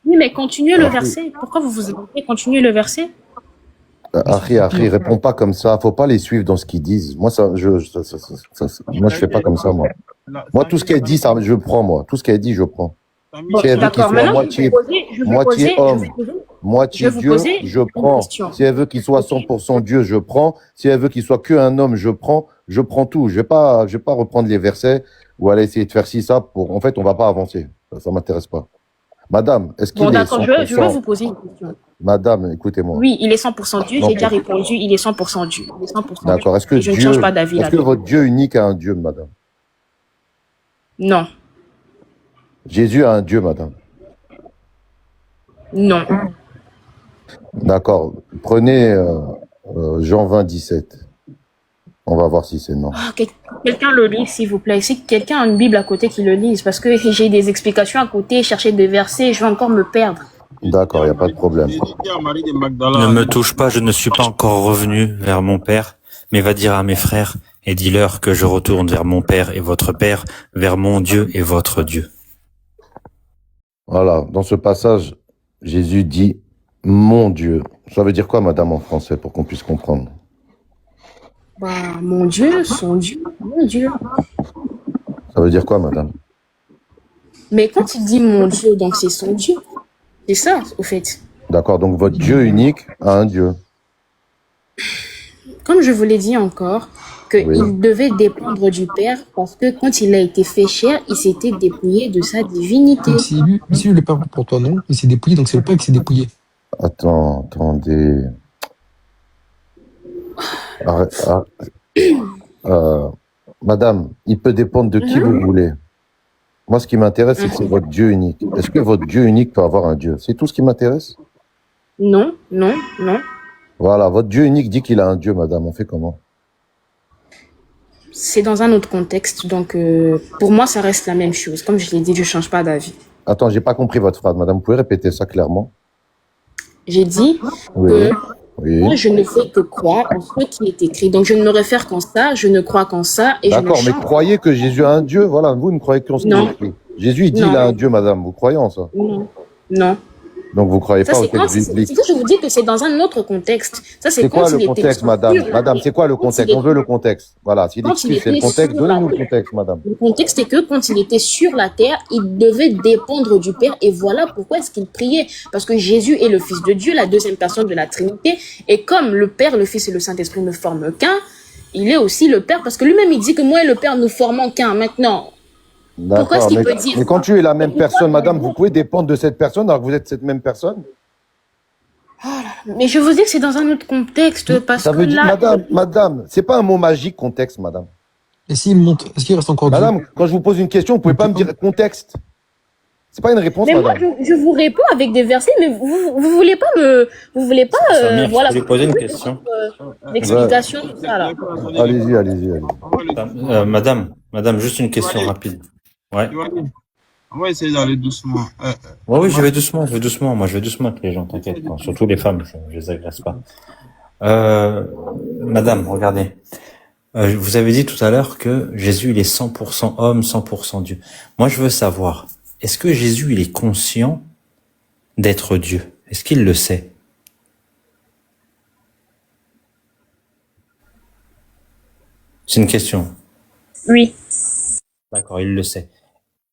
Oui, mais continuez le verset. Pourquoi vous arrêtez? Continuez le verset. Harry, réponds pas comme ça. Faut pas les suivre dans ce qu'ils disent. Moi, moi, je fais pas comme ça, moi. Moi, tout ce qu'elle dit, ça, je prends, moi. Tout ce qu'elle dit, je prends. Si elle veut qu'il soit moitié homme, moitié Dieu, je prends. Si elle veut qu'il soit 100% Dieu, je prends. Si elle veut qu'il soit qu'un homme, je prends tout. Je vais pas reprendre les versets ou aller essayer de faire ci, ça. En fait, on va pas avancer. Ça m'intéresse pas. Madame, est-ce qu'il est 100%... je vais vous poser une question. Madame, écoutez-moi. Oui, il est 100% Dieu. J'ai déjà répondu, il est 100% Dieu. Il est 100% D'accord. Est-ce que Dieu. Je ne change pas d'avis là. Est-ce que votre Dieu unique a un Dieu, madame? Non. Jésus a un Dieu, madame? Non. D'accord. Prenez Jean 20, 17. On va voir si c'est non. Quelqu'un le lit, s'il vous plaît. Si quelqu'un a une Bible à côté qui le lise, parce que j'ai des explications à côté, chercher des versets, je vais encore me perdre. D'accord, il n'y a pas de problème. Ne me touche pas, je ne suis pas encore revenu vers mon Père, mais va dire à mes frères et dis-leur que je retourne vers mon Père et votre Père, vers mon Dieu et votre Dieu. Voilà, dans ce passage, Jésus dit « mon Dieu ». Ça veut dire quoi, madame, en français, pour qu'on puisse comprendre? Bah, mon Dieu, son Dieu, mon Dieu. Ça veut dire quoi, madame? Mais quand il dit mon Dieu, donc c'est son Dieu. C'est ça, au fait. D'accord, donc votre Dieu unique a un Dieu. Comme je vous l'ai dit encore, qu'il devait dépendre du Père parce que quand il a été fait chair, il s'était dépouillé de sa divinité. Si lui le Père pour toi, non? Il s'est dépouillé, donc c'est le Père qui s'est dépouillé. Attendez. Madame, il peut dépendre de qui vous voulez. Moi, ce qui m'intéresse, c'est que c'est votre Dieu unique. Est-ce que votre Dieu unique peut avoir un Dieu? C'est tout ce qui m'intéresse? Non, non, non. Voilà, votre Dieu unique dit qu'il a un Dieu, madame. On fait comment? C'est dans un autre contexte, donc pour moi, ça reste la même chose. Comme je l'ai dit, je ne change pas d'avis. Attends, j'ai pas compris votre phrase, madame. Vous pouvez répéter ça clairement? J'ai dit que moi, je ne fais que croire en ce qui est écrit. Donc, je ne me réfère qu'en ça, je ne crois qu'en ça. D'accord, mais croyez que Jésus a un Dieu. Voilà, vous ne croyez qu'en ce qui est écrit. Jésus, il dit qu'il a un Dieu, madame. Vous croyez en ça? Non. Non. Donc, vous ne croyez pas au texte biblique. C'est ça, je vous dis que c'est dans un autre contexte. C'est quoi le contexte, madame? Madame, c'est quoi le contexte? On veut le contexte. Voilà, s'il explique, c'est le contexte. Donnez-nous le contexte, madame. Le contexte est que quand il était sur la terre, il devait dépendre du Père. Et voilà pourquoi est-ce qu'il priait. Parce que Jésus est le Fils de Dieu, la deuxième personne de la Trinité. Et comme le Père, le Fils et le Saint-Esprit ne forment qu'un, il est aussi le Père. Parce que lui-même, il dit que moi et le Père, nous formons qu'un. Maintenant, pourquoi est-ce qu'il peut dire? Mais quand tu es la même personne, madame, vous pouvez dépendre de cette personne alors que vous êtes cette même personne? Mais je vous dis que c'est dans un autre contexte, parce ça veut que dire, là... madame, c'est pas un mot magique, contexte, madame. Et s'il monte, est-ce qu'il reste encore Madame, Dieu? quand je vous pose une question, vous pouvez pas me dire contexte. C'est pas une réponse, mais madame. moi, je vous réponds avec des versets, mais vous voulez pas voilà. Je vais poser une question. L'explication, tout ça, là. Allez-y. Madame, juste une question rapide. Ouais. On va essayer d'aller doucement. Oui, je vais doucement. Moi, je vais doucement avec les gens, t'inquiète pas. Surtout les femmes, je les agresse pas. Madame, regardez. Vous avez dit tout à l'heure que Jésus, il est 100% homme, 100% Dieu. Moi, je veux savoir, est-ce que Jésus, il est conscient d'être Dieu? Est-ce qu'il le sait? C'est une question. Oui. D'accord, il le sait.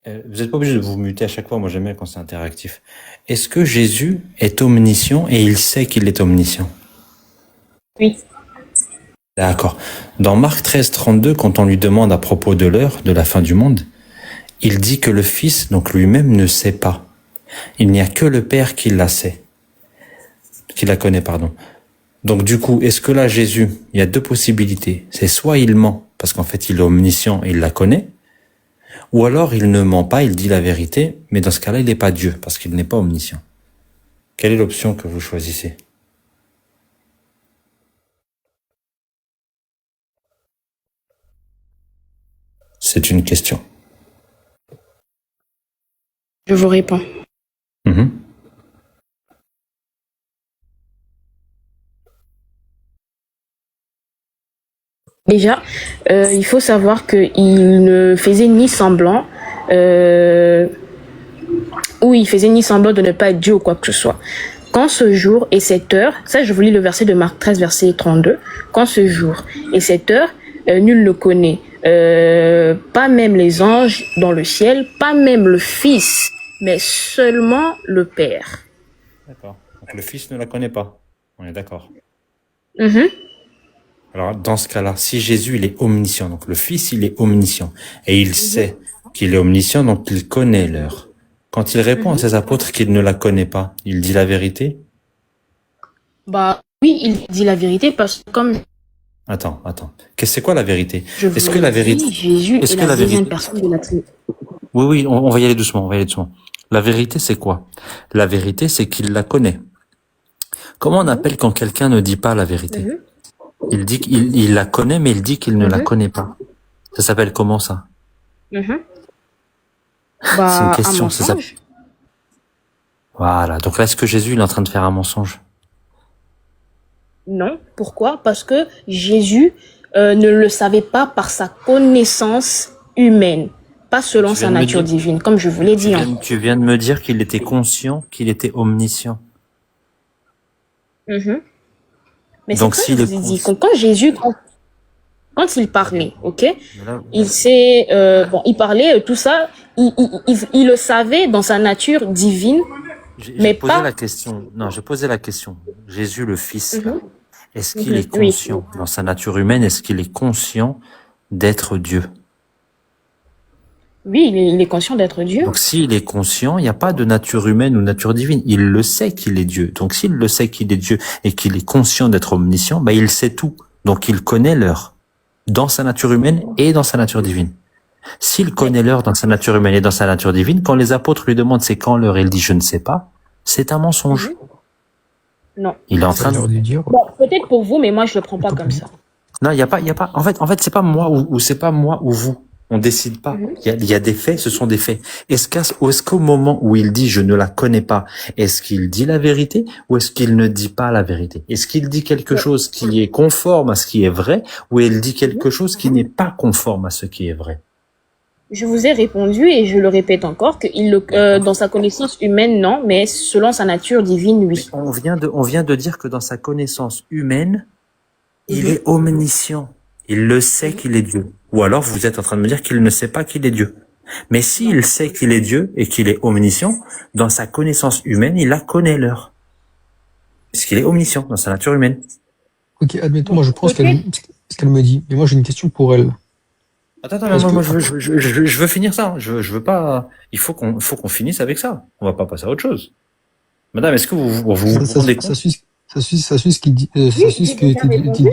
Vous n'êtes pas obligé de vous muter à chaque fois. Moi, j'aime bien quand c'est interactif. Est-ce que Jésus est omniscient et il sait qu'il est omniscient? Oui. D'accord. Dans Marc 13:32, quand on lui demande à propos de l'heure, de la fin du monde, il dit que le Fils, donc lui-même, ne sait pas. Il n'y a que le Père qui la sait. Qui la connaît, pardon. Donc du coup, est-ce que là, Jésus, il y a deux possibilités. C'est soit il ment, parce qu'en fait, il est omniscient et il la connaît, ou alors il ne ment pas, il dit la vérité, mais dans ce cas-là, il n'est pas Dieu, parce qu'il n'est pas omniscient. Quelle est l'option que vous choisissez? C'est une question. Je vous réponds. Déjà, il faut savoir qu'il ne faisait ni semblant, il faisait ni semblant de ne pas être Dieu ou quoi que ce soit. Quand ce jour et cette heure, ça je vous lis le verset de Marc 13, verset 32, quand ce jour et cette heure, nul ne connaît, pas même les anges dans le ciel, pas même le Fils, mais seulement le Père. D'accord. Donc le Fils ne la connaît pas. On est d'accord. Alors, dans ce cas-là, si Jésus, il est omniscient, donc le Fils, il est omniscient, et il sait qu'il est omniscient, donc il connaît l'heure. Quand il répond à ses apôtres qu'il ne la connaît pas, il dit la vérité? Bah oui, il dit la vérité parce que comme... Attends. C'est quoi la vérité? Est-ce que la vérité... Jésus est la deuxième personne de la Trinité. Oui, on va y aller doucement, La vérité, c'est quoi? La vérité, c'est qu'il la connaît. Comment on appelle quand quelqu'un ne dit pas la vérité? Il dit qu'il la connaît, mais il dit qu'il ne la connaît pas. Ça s'appelle comment, ça? Bah, c'est une question, un mensonge. Voilà. Donc là, est-ce que Jésus, il est en train de faire un mensonge? Non. Pourquoi? Parce que Jésus ne le savait pas par sa connaissance humaine, pas selon sa nature divine, comme je vous l'ai dit. Tu viens de me dire qu'il était conscient, qu'il était omniscient. Mais donc c'est ça que je vous ai dit. Quand Jésus... quand il parlait, ok, Là, il parlait, tout ça, il le savait dans sa nature divine, j'ai mais posé pas. la question. Non, j'ai posé la question. Jésus, le Fils, là, Mhm, est-ce qu'il est oui. conscient dans sa nature humaine? Est-ce qu'il est conscient d'être Dieu? Oui, il est conscient d'être Dieu. Donc, s'il est conscient, il n'y a pas de nature humaine ou nature divine. Il le sait qu'il est Dieu. Donc, s'il le sait qu'il est Dieu et qu'il est conscient d'être omniscient, bah, il sait tout. Donc, il connaît l'heure dans sa nature humaine et dans sa nature divine. S'il connaît l'heure dans sa nature humaine et dans sa nature divine, quand les apôtres lui demandent c'est quand l'heure, il dit je ne sais pas, c'est un mensonge. Non. Il est en C'est train de... l'heure de dire. Bon, peut-être pour vous, mais moi, je le prends pas comme ça. Non, il y a pas, en fait, c'est pas moi ou c'est pas moi ou vous. On décide pas. Il y a des faits, ce sont des faits. Est-ce qu'au moment où il dit je ne la connais pas, est-ce qu'il dit la vérité ou est-ce qu'il ne dit pas la vérité? Est-ce qu'il dit quelque chose qui est conforme à ce qui est vrai ou il dit quelque chose qui n'est pas conforme à ce qui est vrai? Je vous ai répondu et je le répète encore que dans sa connaissance humaine, non, mais selon sa nature divine, oui. On vient de dire que dans sa connaissance humaine, il est omniscient. Il le sait qu'il est Dieu. Ou alors vous êtes en train de me dire qu'il ne sait pas qu'il est Dieu. Mais s'il sait qu'il est Dieu et qu'il est omniscient, dans sa connaissance humaine, il la connaît l'heure. Parce qu'il est omniscient dans sa nature humaine. Ok, admettons, moi je pense ce qu'elle me dit. Mais moi j'ai une question pour elle. Attends, moi je veux finir ça. Je veux pas. Il faut qu'on finisse avec ça. On va pas passer à autre chose. Madame, est-ce que vous rendez compte? Ça suit ce qu'il dit. Ça suit ce que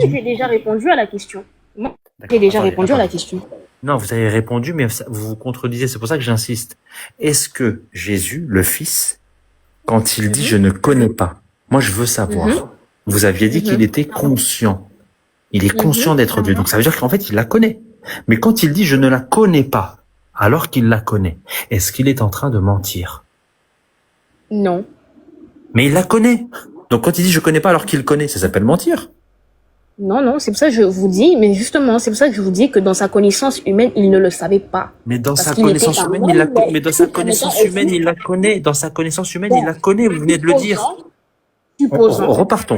J'ai déjà répondu à la question. Moi, j'ai déjà répondu à la question. Non, vous avez répondu, mais vous vous contredisez. C'est pour ça que j'insiste. Est-ce que Jésus, le Fils, quand il dit je ne connais pas, moi je veux savoir. Vous aviez dit qu'il était conscient. Il est conscient d'être Dieu. Donc ça veut dire qu'en fait il la connaît. Mais quand il dit je ne la connais pas, alors qu'il la connaît, est-ce qu'il est en train de mentir? Non. Mais il la connaît. Donc quand il dit je connais pas alors qu'il connaît, ça s'appelle mentir. Non, c'est pour ça que je vous dis, mais justement, c'est pour ça que je vous dis que dans sa connaissance humaine, il ne le savait pas. Mais dans sa connaissance humaine, il la connaît. Mais dans sa connaissance humaine, il la connaît. Dans sa connaissance humaine, il la connaît. Vous venez de le dire. Repartons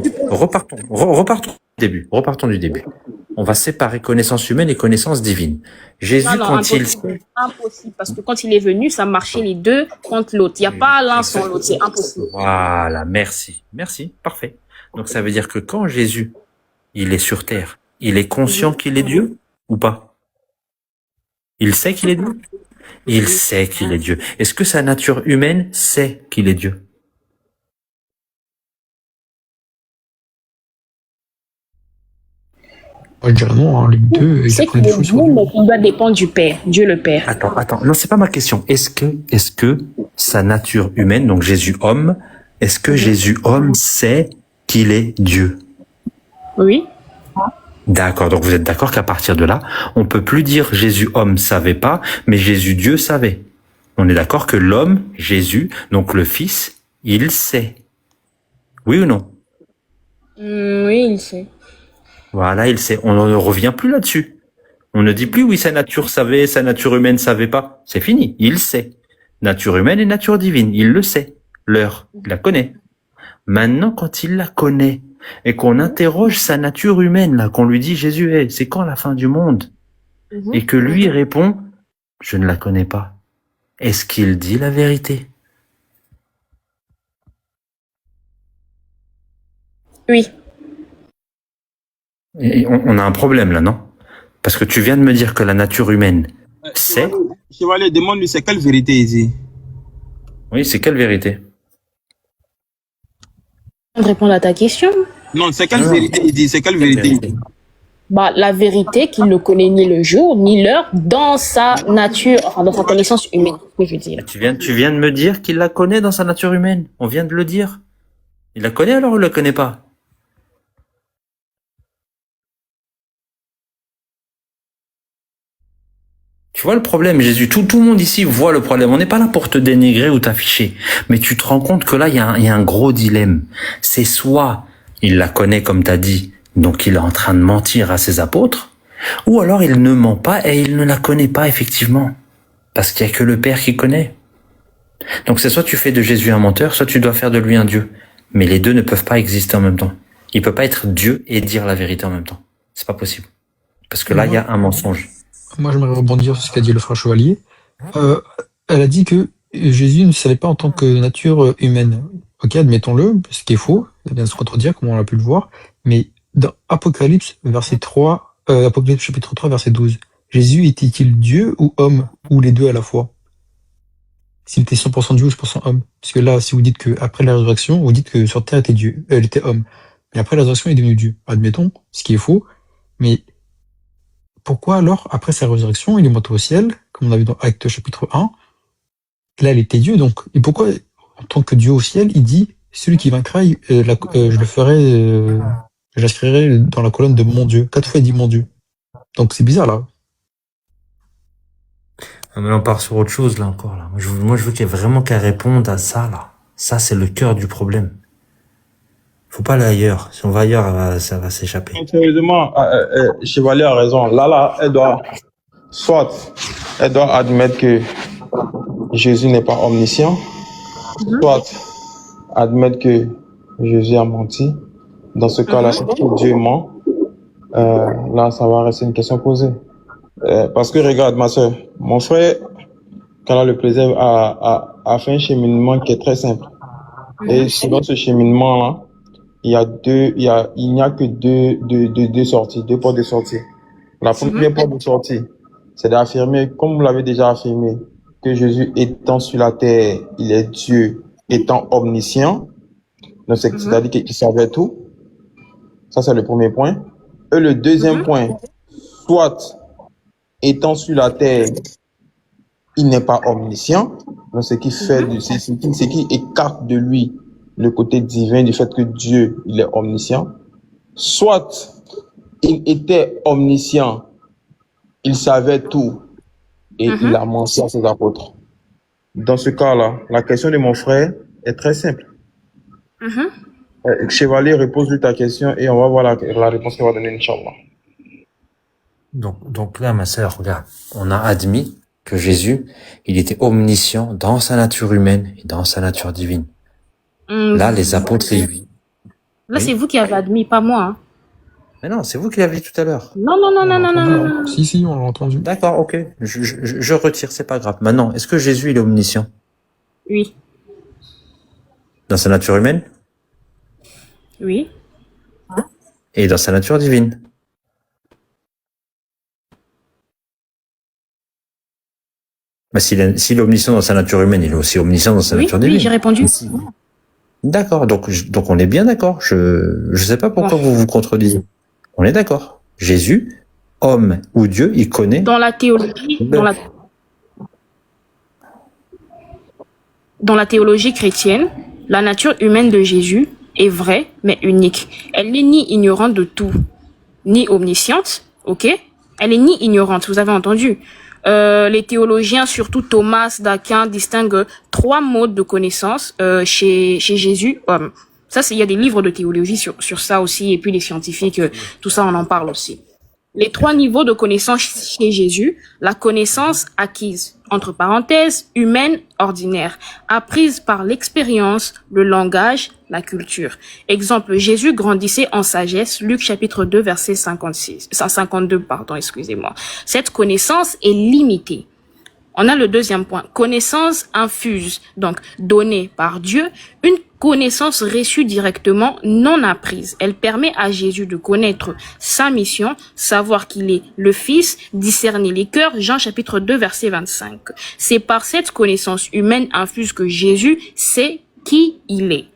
du début. On va séparer connaissance humaine et connaissance divine. Jésus, impossible, parce que quand il est venu, ça marchait les deux contre l'autre. Il n'y a pas l'un sans l'autre, c'est impossible. Voilà, merci, parfait. Donc ça veut dire que quand Jésus, il est sur terre, il est conscient qu'il est Dieu ou pas? Il sait qu'il est Dieu? Il sait qu'il est Dieu. Est-ce que sa nature humaine sait qu'il est Dieu? Moi, je dirais non, hein, les deux. C'est qu'il est Dieu, mais il doit dépendre du Père, Dieu le Père. Attends, non, c'est pas ma question. Est-ce que sa nature humaine, donc Jésus homme, est-ce que Jésus homme sait qu'il est Dieu? Oui. D'accord, donc vous êtes d'accord qu'à partir de là, on peut plus dire Jésus homme savait pas, mais Jésus Dieu savait. On est d'accord que l'homme, Jésus, donc le Fils, il sait. Oui ou non? Oui, il sait. Voilà, il sait. On ne revient plus là-dessus. On ne dit plus oui, sa nature savait, sa nature humaine savait pas. C'est fini. Il sait. Nature humaine et nature divine. Il le sait. L'heure. Il la connaît. Maintenant, quand il la connaît et qu'on interroge sa nature humaine, là, qu'on lui dit Jésus, c'est quand la fin du monde? Et que lui répond, je ne la connais pas. Est-ce qu'il dit la vérité? Oui. Et on a un problème là, non? Parce que tu viens de me dire que la nature humaine sait. Chevalier, demande-lui c'est quelle vérité il dit. Oui, c'est quelle vérité? Répondre à ta question. Non, c'est quelle vérité il dit? C'est quelle vérité il dit? Bah, la vérité qu'il ne connaît ni le jour ni l'heure dans sa nature, enfin dans sa connaissance humaine, je veux dire. Tu viens de me dire qu'il la connaît dans sa nature humaine. On vient de le dire. Il la connaît alors ou il la connaît pas? Tu vois le problème, Jésus, tout le monde ici voit le problème. On n'est pas là pour te dénigrer ou t'afficher. Mais tu te rends compte que là, il y a un gros dilemme. C'est soit il la connaît comme t'as dit, donc il est en train de mentir à ses apôtres, ou alors il ne ment pas et il ne la connaît pas effectivement. Parce qu'il y a que le Père qui connaît. Donc c'est soit tu fais de Jésus un menteur, soit tu dois faire de lui un Dieu. Mais les deux ne peuvent pas exister en même temps. Il peut pas être Dieu et dire la vérité en même temps. C'est pas possible. Parce que là, il y a un mensonge. Moi, j'aimerais rebondir sur ce qu'a dit le frère Chevalier. Elle a dit que Jésus ne savait pas en tant que nature humaine. Ok, admettons-le, ce qui est faux, il vient de se contredire, comme on l'a pu le voir. Mais dans Apocalypse, Apocalypse chapitre 3, verset 12, Jésus était-il Dieu ou homme, ou les deux à la fois? S'il était 100% Dieu ou 100% homme. Parce que là, si vous dites qu'après la résurrection, vous dites que sur terre était Dieu, elle était homme. Mais après la résurrection, il est devenu Dieu. Admettons, ce qui est faux. Mais pourquoi alors, après sa résurrection, il est monté au ciel, comme on a vu dans Actes chapitre 1, là, elle était Dieu, donc. Et pourquoi, en tant que Dieu au ciel, il dit, celui qui vaincra, je le ferai, j'inscrirai dans la colonne de mon Dieu. 4 fois, il dit mon Dieu. Donc, c'est bizarre, là. Mais on part sur autre chose, là, encore, là. Moi, je veux qu'il y ait vraiment qu'elle réponde à ça, là. Ça, c'est le cœur du problème. Faut pas aller ailleurs. Si on va ailleurs, ça va s'échapper. Sérieusement, Chevalier a raison. Là, elle doit admettre que Jésus n'est pas omniscient, soit admettre que Jésus a menti. Dans ce cas-là, si Dieu ment, là, ça va rester une question posée. Parce que regarde, ma soeur, mon frère, quand le plaisir a fait un cheminement qui est très simple. Et selon ce cheminement-là, il n'y a que deux sorties, deux portes de sortie. La première porte de sortie, c'est d'affirmer, comme vous l'avez déjà affirmé, que Jésus étant sur la terre, il est Dieu, étant omniscient. Donc, c'est-à-dire qu'il savait tout. Ça, c'est le premier point. Et le deuxième point, soit étant sur la terre, il n'est pas omniscient. Donc, ce qui écarte de lui le côté divin du fait que Dieu, il est omniscient. Soit il était omniscient, il savait tout et il a menti à ses apôtres. Dans ce cas-là, la question de mon frère est très simple. Chevalier, repose-lui ta question et on va voir la réponse qu'il va donner, Inch'Allah. Donc là, ma sœur, regarde, on a admis que Jésus, il était omniscient dans sa nature humaine et dans sa nature divine. Là, les apôtres, Là, c'est vous qui avez admis, pas moi. Hein. Mais non, c'est vous qui l'avez dit tout à l'heure. Non. Si, on l'a entendu. D'accord, ok. Je retire, c'est pas grave. Maintenant, est-ce que Jésus, il est omniscient? Oui. Dans sa nature humaine? Oui. Et dans sa nature divine? Bah, s'il est omniscient dans sa nature humaine, il est aussi omniscient dans sa nature divine. Oui, j'ai répondu. D'accord, donc on est bien d'accord. Je sais pas pourquoi vous vous contredisez. On est d'accord. Jésus, homme ou Dieu, il connaît. Dans la théologie, dans la théologie chrétienne, la nature humaine de Jésus est vraie, mais unique. Elle n'est ni ignorante de tout, ni omnisciente, ok? Elle est ni ignorante, vous avez entendu. Les théologiens, surtout Thomas d'Aquin, distinguent 3 modes de connaissance chez Jésus. Ça, il y a des livres de théologie sur ça aussi, et puis les scientifiques, tout ça, on en parle aussi. Les 3 niveaux de connaissance chez Jésus: la connaissance acquise, entre parenthèses, humaine, ordinaire, apprise par l'expérience, le langage, la culture. Exemple, Jésus grandissait en sagesse, Luc chapitre 2, verset 52, excusez-moi. Cette connaissance est limitée. On a le deuxième point, connaissance infuse, donc donnée par Dieu, une connaissance reçue directement, non apprise. Elle permet à Jésus de connaître sa mission, savoir qu'il est le Fils, discerner les cœurs, Jean chapitre 2, verset 25. C'est par cette connaissance humaine infuse que Jésus sait qui il est.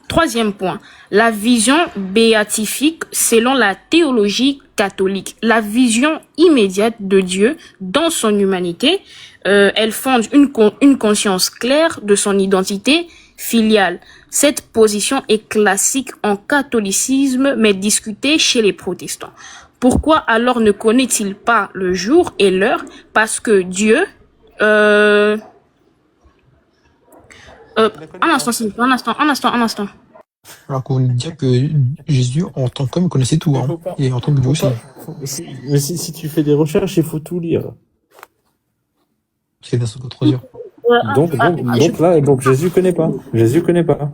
Troisième point, la vision béatifique selon la théologie catholique. La vision immédiate de Dieu dans son humanité, elle fonde une conscience claire de son identité filiale. Cette position est classique en catholicisme, mais discutée chez les protestants. Pourquoi alors ne connaît-il pas le jour et l'heure? Parce que Dieu... un instant. Alors qu'on veut dire que Jésus, en tant qu'homme, connaissait tout, hein, et en tant que Dieu aussi. Mais si tu fais des recherches, il faut tout lire. C'est dans trop dur. Donc Jésus connaît pas. Jésus connaît pas.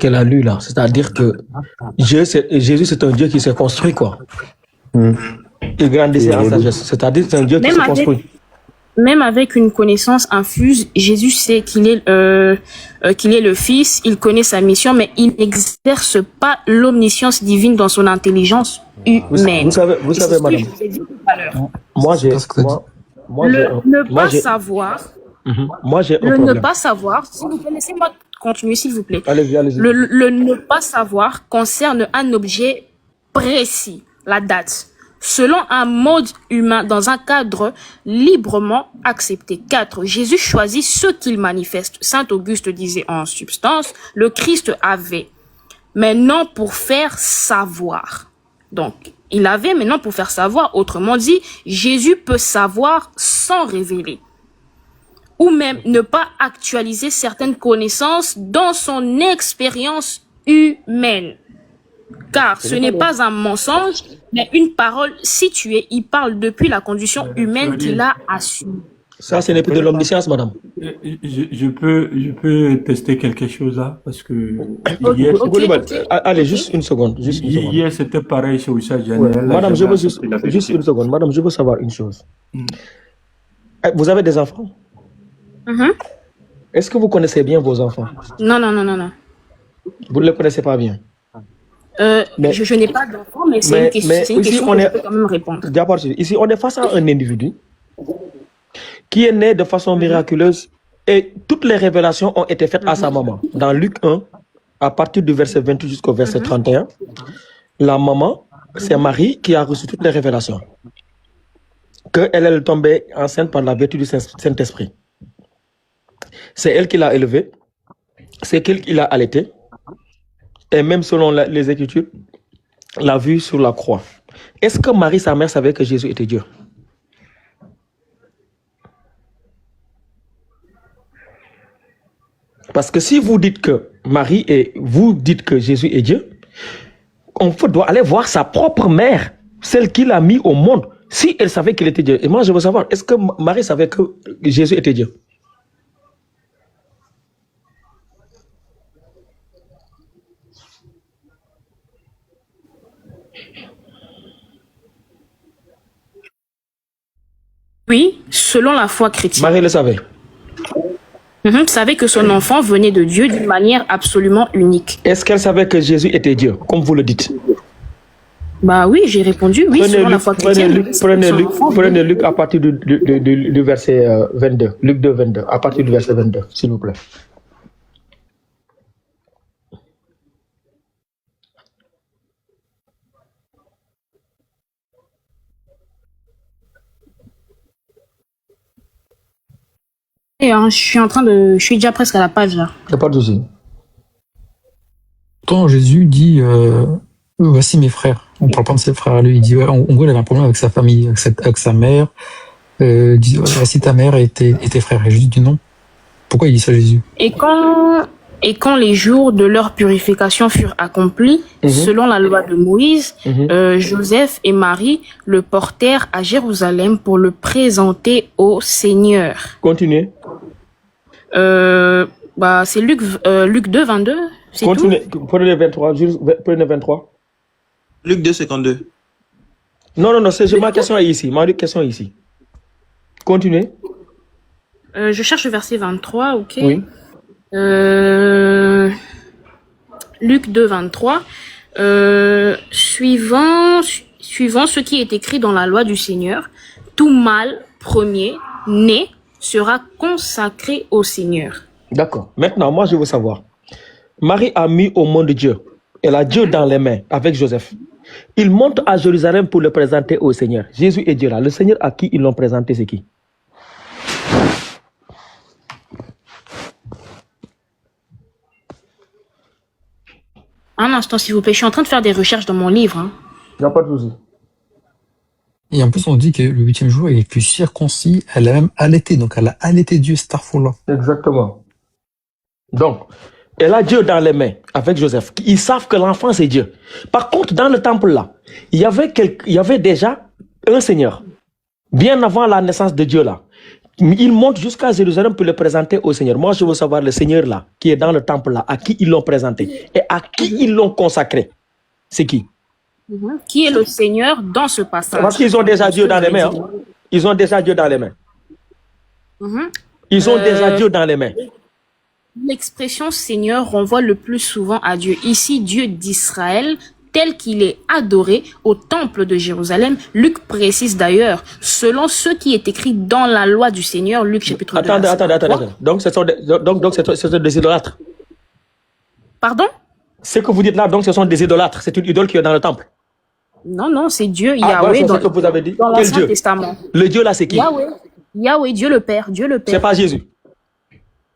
qu'elle a lu là. C'est-à-dire que Jésus, c'est un Dieu qui s'est construit, quoi. Il grandissait en sagesse. C'est-à-dire que c'est un Dieu qui s'est construit. Même avec une connaissance infuse, Jésus sait qu'il est le Fils, il connaît sa mission, mais il n'exerce pas l'omniscience divine dans son intelligence humaine. Vous savez, madame. Moi, j'ai ne pas savoir. Moi, j'ai un le problème. Ne pas savoir, s'il vous plaît, laissez-moi continuer, s'il vous plaît. Allez-y, allez-y. Le ne pas savoir concerne un objet précis, la date, selon un mode humain dans un cadre librement accepté. 4. Jésus choisit ce qu'il manifeste. Saint Auguste disait en substance, le Christ avait, mais non pour faire savoir. Donc, il avait, mais non pour faire savoir. Autrement dit, Jésus peut savoir sans révéler, ou même ne pas actualiser certaines connaissances dans son expérience humaine. Car ce n'est pas un mensonge, mais une parole située. Il parle depuis la condition humaine qu'il a assumée. Ça, ce n'est plus de l'omniscience, madame. Je peux tester quelque chose là, parce que hier, allez, juste une seconde. Hier, c'était pareil chez Ouissa Janel. Madame, je veux juste une seconde. Madame, je veux savoir une chose. Vous avez des enfants? Est-ce que vous connaissez bien vos enfants? Non. Vous ne les connaissez pas bien? Je n'ai pas d'enfant, mais c'est une question que je peux quand même répondre. Ici, on est face à un individu qui est né de façon miraculeuse et toutes les révélations ont été faites à sa maman. Dans Luc 1, à partir du verset 28 jusqu'au verset 31, la maman, c'est Marie qui a reçu toutes les révélations. Qu'elle est tombée enceinte par la vertu du Saint-Esprit. C'est elle qui l'a élevé, c'est elle qui l'a allaité, et même selon les Écritures, l'a vu sur la croix. Est-ce que Marie, sa mère, savait que Jésus était Dieu? Parce que si vous dites que Marie et vous dites que Jésus est Dieu, on doit aller voir sa propre mère, celle qu'il a mis au monde, si elle savait qu'il était Dieu. Et moi, je veux savoir, est-ce que Marie savait que Jésus était Dieu? Oui, selon la foi chrétienne. Marie le savait. Savait que son enfant venait de Dieu d'une manière absolument unique. Est-ce qu'elle savait que Jésus était Dieu, comme vous le dites? Bah oui, j'ai répondu oui, selon la foi chrétienne. Prenez Luc à partir du verset 22. Luc 2, 22. À partir du verset 22, s'il vous plaît. Je suis déjà presque à la page là. Il n'y a pas de souci. Quand Jésus dit voici mes frères, on ne parle pas de ses frères à lui, il dit en gros il avait un problème avec sa famille, avec sa mère, il dit voici ta mère et tes frères. Et Jésus dit non. Pourquoi il dit ça, Jésus? Et quand les jours de leur purification furent accomplis, selon la loi de Moïse, Joseph et Marie le portèrent à Jérusalem pour le présenter au Seigneur. Continuez. C'est Luc 2, 22. Continuez. Prenez 23. Prenez 23. Luc 2, 52. Non, ma question est ici. Ma question est ici. Continuez. Je cherche le verset 23, ok. Oui. Luc 2, 23. Suivant ce qui est écrit dans la loi du Seigneur, tout mâle premier né sera consacré au Seigneur. D'accord. Maintenant, moi, je veux savoir. Marie a mis au monde Dieu. Elle a Dieu dans les mains avec Joseph. Il monte à Jérusalem pour le présenter au Seigneur. Jésus est Dieu là. Le Seigneur à qui ils l'ont présenté, c'est qui? Un instant, s'il vous plaît. Je suis en train de faire des recherches dans mon livre. Il n'y a pas de souci. Et en plus, on dit que le 8e jour, il fut circoncis. Elle a même allaité. Donc, elle a allaité Dieu, cette info-là. Exactement. Donc, elle a Dieu dans les mains avec Joseph. Ils savent que l'enfant, c'est Dieu. Par contre, dans le temple-là, il y avait déjà un Seigneur, bien avant la naissance de Dieu là, Il monte jusqu'à Jérusalem pour le présenter au Seigneur. Moi, je veux savoir le Seigneur là, qui est dans le temple là, à qui ils l'ont présenté et à qui ils l'ont consacré. C'est qui? Qui est le Seigneur dans ce passage? Parce qu'ils ont déjà Dieu dans les mains. Hein. Ils ont déjà Dieu dans les mains. Ils ont déjà Dieu dans les mains. L'expression Seigneur renvoie le plus souvent à Dieu. Ici, Dieu d'Israël, tel qu'il est adoré au temple de Jérusalem. Luc précise d'ailleurs, selon ce qui est écrit dans la loi du Seigneur, Luc chapitre 2. Attendez. Donc, ce sont des idolâtres. Pardon? Ce que vous dites là, donc, ce sont des idolâtres. C'est une idole qui est dans le temple. Non, c'est Dieu, Yahweh, c'est ce que vous avez dit. dans l'Ancien Testament. Le Dieu là, c'est qui? Yahweh, Dieu le Père, C'est pas Jésus.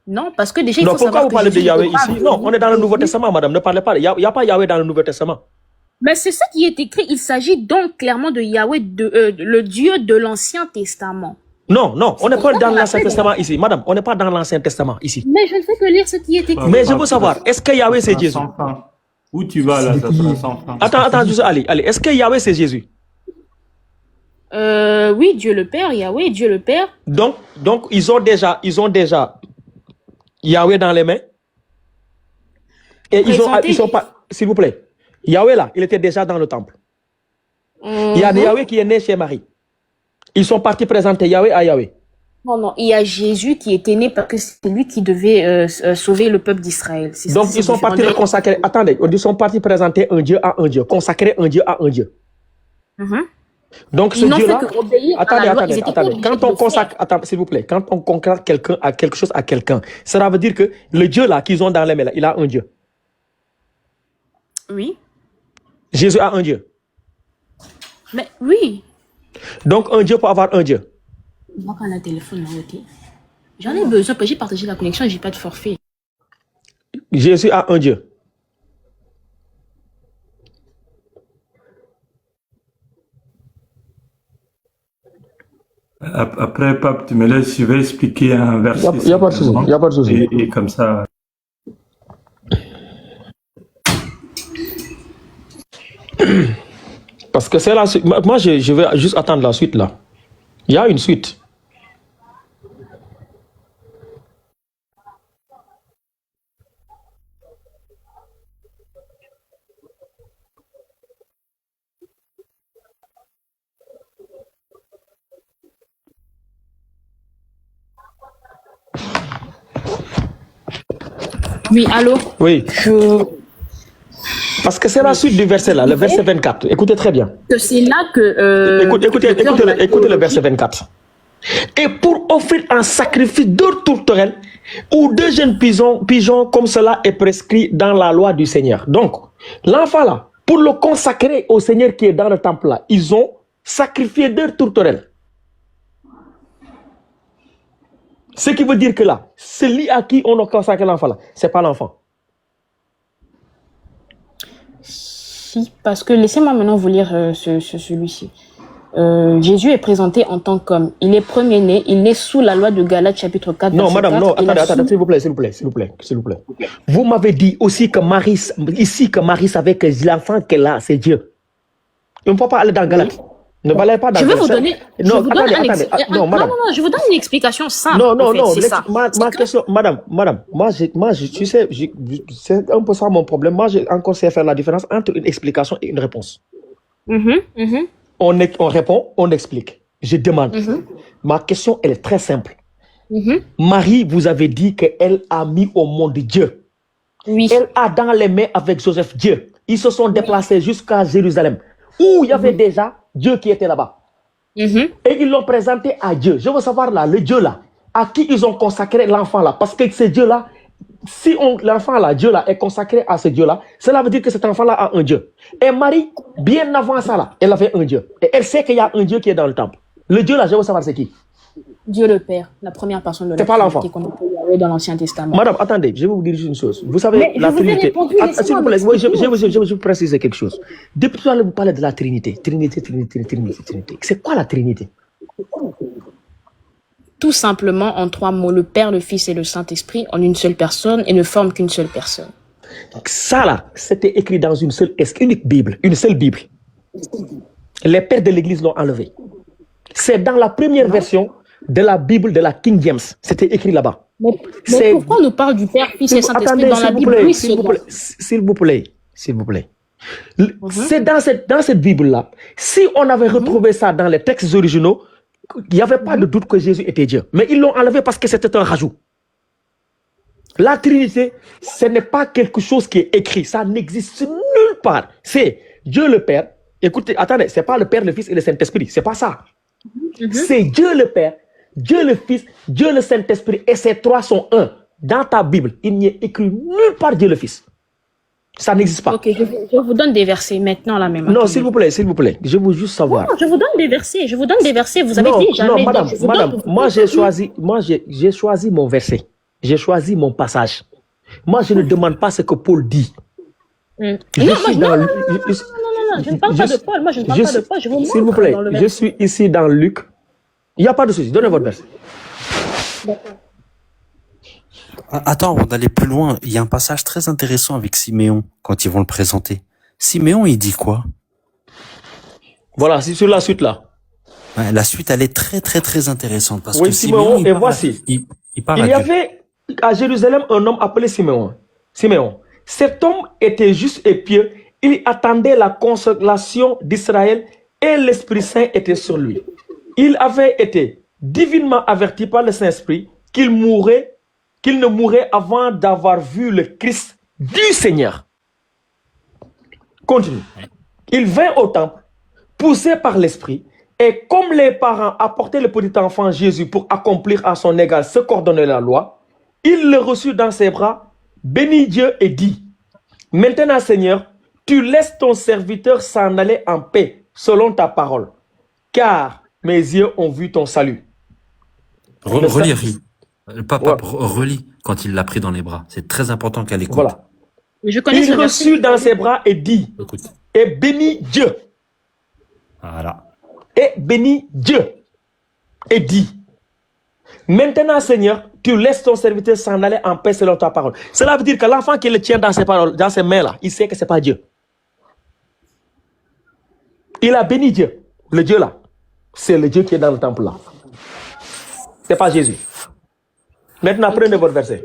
Non, parce que déjà, il faut pourquoi savoir vous parlez de Yahweh ici? Non, on est dans le Nouveau Testament, madame. Ne parlez pas. Il n'y a pas Yahweh dans le Nouveau Testament. Mais c'est ça qui est écrit. Il s'agit donc clairement de Yahweh, le Dieu de l'Ancien Testament. Non, on n'est pas dans l'Ancien Testament ici. Madame, on n'est pas dans l'Ancien Testament ici. Mais je ne fais que lire ce qui est écrit. Mais je veux savoir, est-ce que Yahweh c'est Jésus? Où tu vas là, ça sera sans fin. Attends, juste, allez. Est-ce que Yahweh c'est Jésus? Oui, Dieu le Père, Yahweh, Dieu le Père. Donc, ils ont déjà Yahweh dans les mains. Et ils sont pas, s'il vous plaît. Yahweh là, il était déjà dans le temple. Il y a Yahweh qui est né chez Marie. Ils sont partis présenter Yahweh à Yahweh. Non, il y a Jésus qui était né parce que c'est lui qui devait sauver le peuple d'Israël. Donc, ils sont partis le consacrer. Attendez, ils sont partis présenter un Dieu à un Dieu, consacrer un Dieu à un Dieu. Donc, ce Dieu-là, attendez. Quand on consacre, s'il vous plaît, quand on consacre quelqu'un à quelque chose à quelqu'un, cela veut dire que le Dieu là qu'ils ont dans les mains, là, il a un Dieu. Oui. Jésus a un Dieu. Mais oui. Donc, un Dieu pour avoir un Dieu. Moi, quand on a téléphone, j'en ai besoin, parce que j'ai partagé la connexion et j'ai pas de forfait. Jésus a un Dieu. Après, Pape, tu me laisses, je vais expliquer un verset. Il n'y a pas de souci. Et comme ça. Parce que c'est la suite. Moi, je vais juste attendre la suite là. Il y a une suite. Oui, allô? Oui. Parce que c'est la suite du verset là, le verset 24. Écoutez très bien. C'est là que... Écoutez le verset 24. Et pour offrir un sacrifice de tourterelle ou de jeunes pigeons, comme cela est prescrit dans la loi du Seigneur. Donc, l'enfant là, pour le consacrer au Seigneur qui est dans le temple là, ils ont sacrifié deux tourterelles. Ce qui veut dire que là, celui à qui on a consacré l'enfant là, c'est pas l'enfant. Si, parce que laissez-moi maintenant vous lire celui-ci. Jésus est présenté en tant qu'homme. Il est premier-né, il est sous la loi de Galates chapitre 4. Non, madame, non, attendez, s'il vous plaît. Vous m'avez dit aussi que Marie savait que l'enfant qu'elle a, c'est Dieu. Il ne faut pas aller dans Galates. Ne valez pas dans je vais vous donner. Non, madame. Non, je vous donne une explication simple. Non, ma question, madame, moi, tu sais, c'est un peu ça mon problème. Moi, j'ai encore essayé de faire la différence entre une explication et une réponse. On répond, on explique. Je demande. Ma question, elle est très simple. Marie, vous avez dit qu'elle a mis au monde Dieu. Oui. Elle a dans les mains avec Joseph Dieu. Ils se sont déplacés jusqu'à Jérusalem, où il y avait déjà Dieu qui était là-bas. Et ils l'ont présenté à Dieu. Je veux savoir là, le Dieu là, à qui ils ont consacré l'enfant là. Parce que ce Dieu là, si l'enfant là, Dieu là, est consacré à ce Dieu là, cela veut dire que cet enfant là a un Dieu. Et Marie, bien avant ça là, elle avait un Dieu. Et elle sait qu'il y a un Dieu qui est dans le temple. Le Dieu là, je veux savoir c'est qui? Dieu le Père, la première personne de la Trinité qu'on appelle Yahweh dans l'Ancien Testament. Madame, attendez, je vais vous dire une chose. Vous savez, la Trinité. S'il vous plaît, je vais préciser quelque chose. Depuis tout à l'heure, vous parlez de la Trinité. Trinité. C'est quoi la Trinité? Tout simplement en trois mots, le Père, le Fils et le Saint-Esprit en une seule personne et ne forment qu'une seule personne. Ça là, c'était écrit dans une seule Bible, une seule Bible. Les pères de l'Église l'ont enlevé. C'est dans la première version de la Bible de la King James. C'était écrit là-bas. Mais pourquoi on nous parle du Père, Fils et Saint-Esprit dans la Bible? Oui, s'il vous plaît. C'est dans cette Bible-là. Si on avait retrouvé ça dans les textes originaux, il n'y avait pas de doute que Jésus était Dieu. Mais ils l'ont enlevé parce que c'était un rajout. La Trinité, ce n'est pas quelque chose qui est écrit. Ça n'existe nulle part. C'est Dieu le Père. Écoutez, attendez, c'est pas le Père, le Fils et le Saint-Esprit. C'est pas ça. C'est Dieu le Père, Dieu le Fils, Dieu le Saint-Esprit. Et ces trois sont un. Dans ta Bible, il n'y est écrit nulle part Dieu le Fils. Ça n'existe pas. Ok, je vous donne des versets maintenant là même. Non, s'il vous plaît. Je veux juste savoir. Non, je vous donne des versets. Vous avez dit jamais. Non, madame, moi j'ai choisi mon verset. J'ai choisi mon passage. Moi, je ne demande pas ce que Paul dit. Non, je ne parle pas de Paul. Moi, je ne parle pas de Paul. Je vous montre. S'il vous plaît, je suis ici dans Luc. Il n'y a pas de souci. Donnez votre verset. Attends, avant d'aller plus loin, il y a un passage très intéressant avec Siméon quand ils vont le présenter. Siméon, il dit quoi? Voilà, c'est sur la suite là. Ouais, la suite, elle est très très très intéressante parce que Siméon, et voici. Il y avait à Jérusalem un homme appelé Siméon. Cet homme était juste et pieux. Il attendait la consolation d'Israël et l'Esprit Saint était sur lui. Il avait été divinement averti par le Saint-Esprit qu'il ne mourrait avant d'avoir vu le Christ du Seigneur. Continue. Il vint au temple, poussé par l'Esprit, et comme les parents apportaient le petit enfant Jésus pour accomplir à son égal ce qu'ordonnait la loi, il le reçut dans ses bras, bénit Dieu et dit, « Maintenant, Seigneur, tu laisses ton serviteur s'en aller en paix, selon ta parole, car mes yeux ont vu ton salut. » Relis, relis quand il l'a pris dans les bras. C'est très important qu'elle écoute. Voilà. Il reçut dans ses bras et dit, et bénit Dieu. Voilà. Et bénit Dieu. Et dit, maintenant Seigneur, tu laisses ton serviteur s'en aller en paix selon ta parole. Cela veut dire que l'enfant qui le tient dans ses paroles, dans ses mains là, il sait que ce n'est pas Dieu. Il a béni Dieu. Le Dieu là, c'est le Dieu qui est dans le temple là. Ce n'est pas Jésus. Maintenant, prenez votre verset.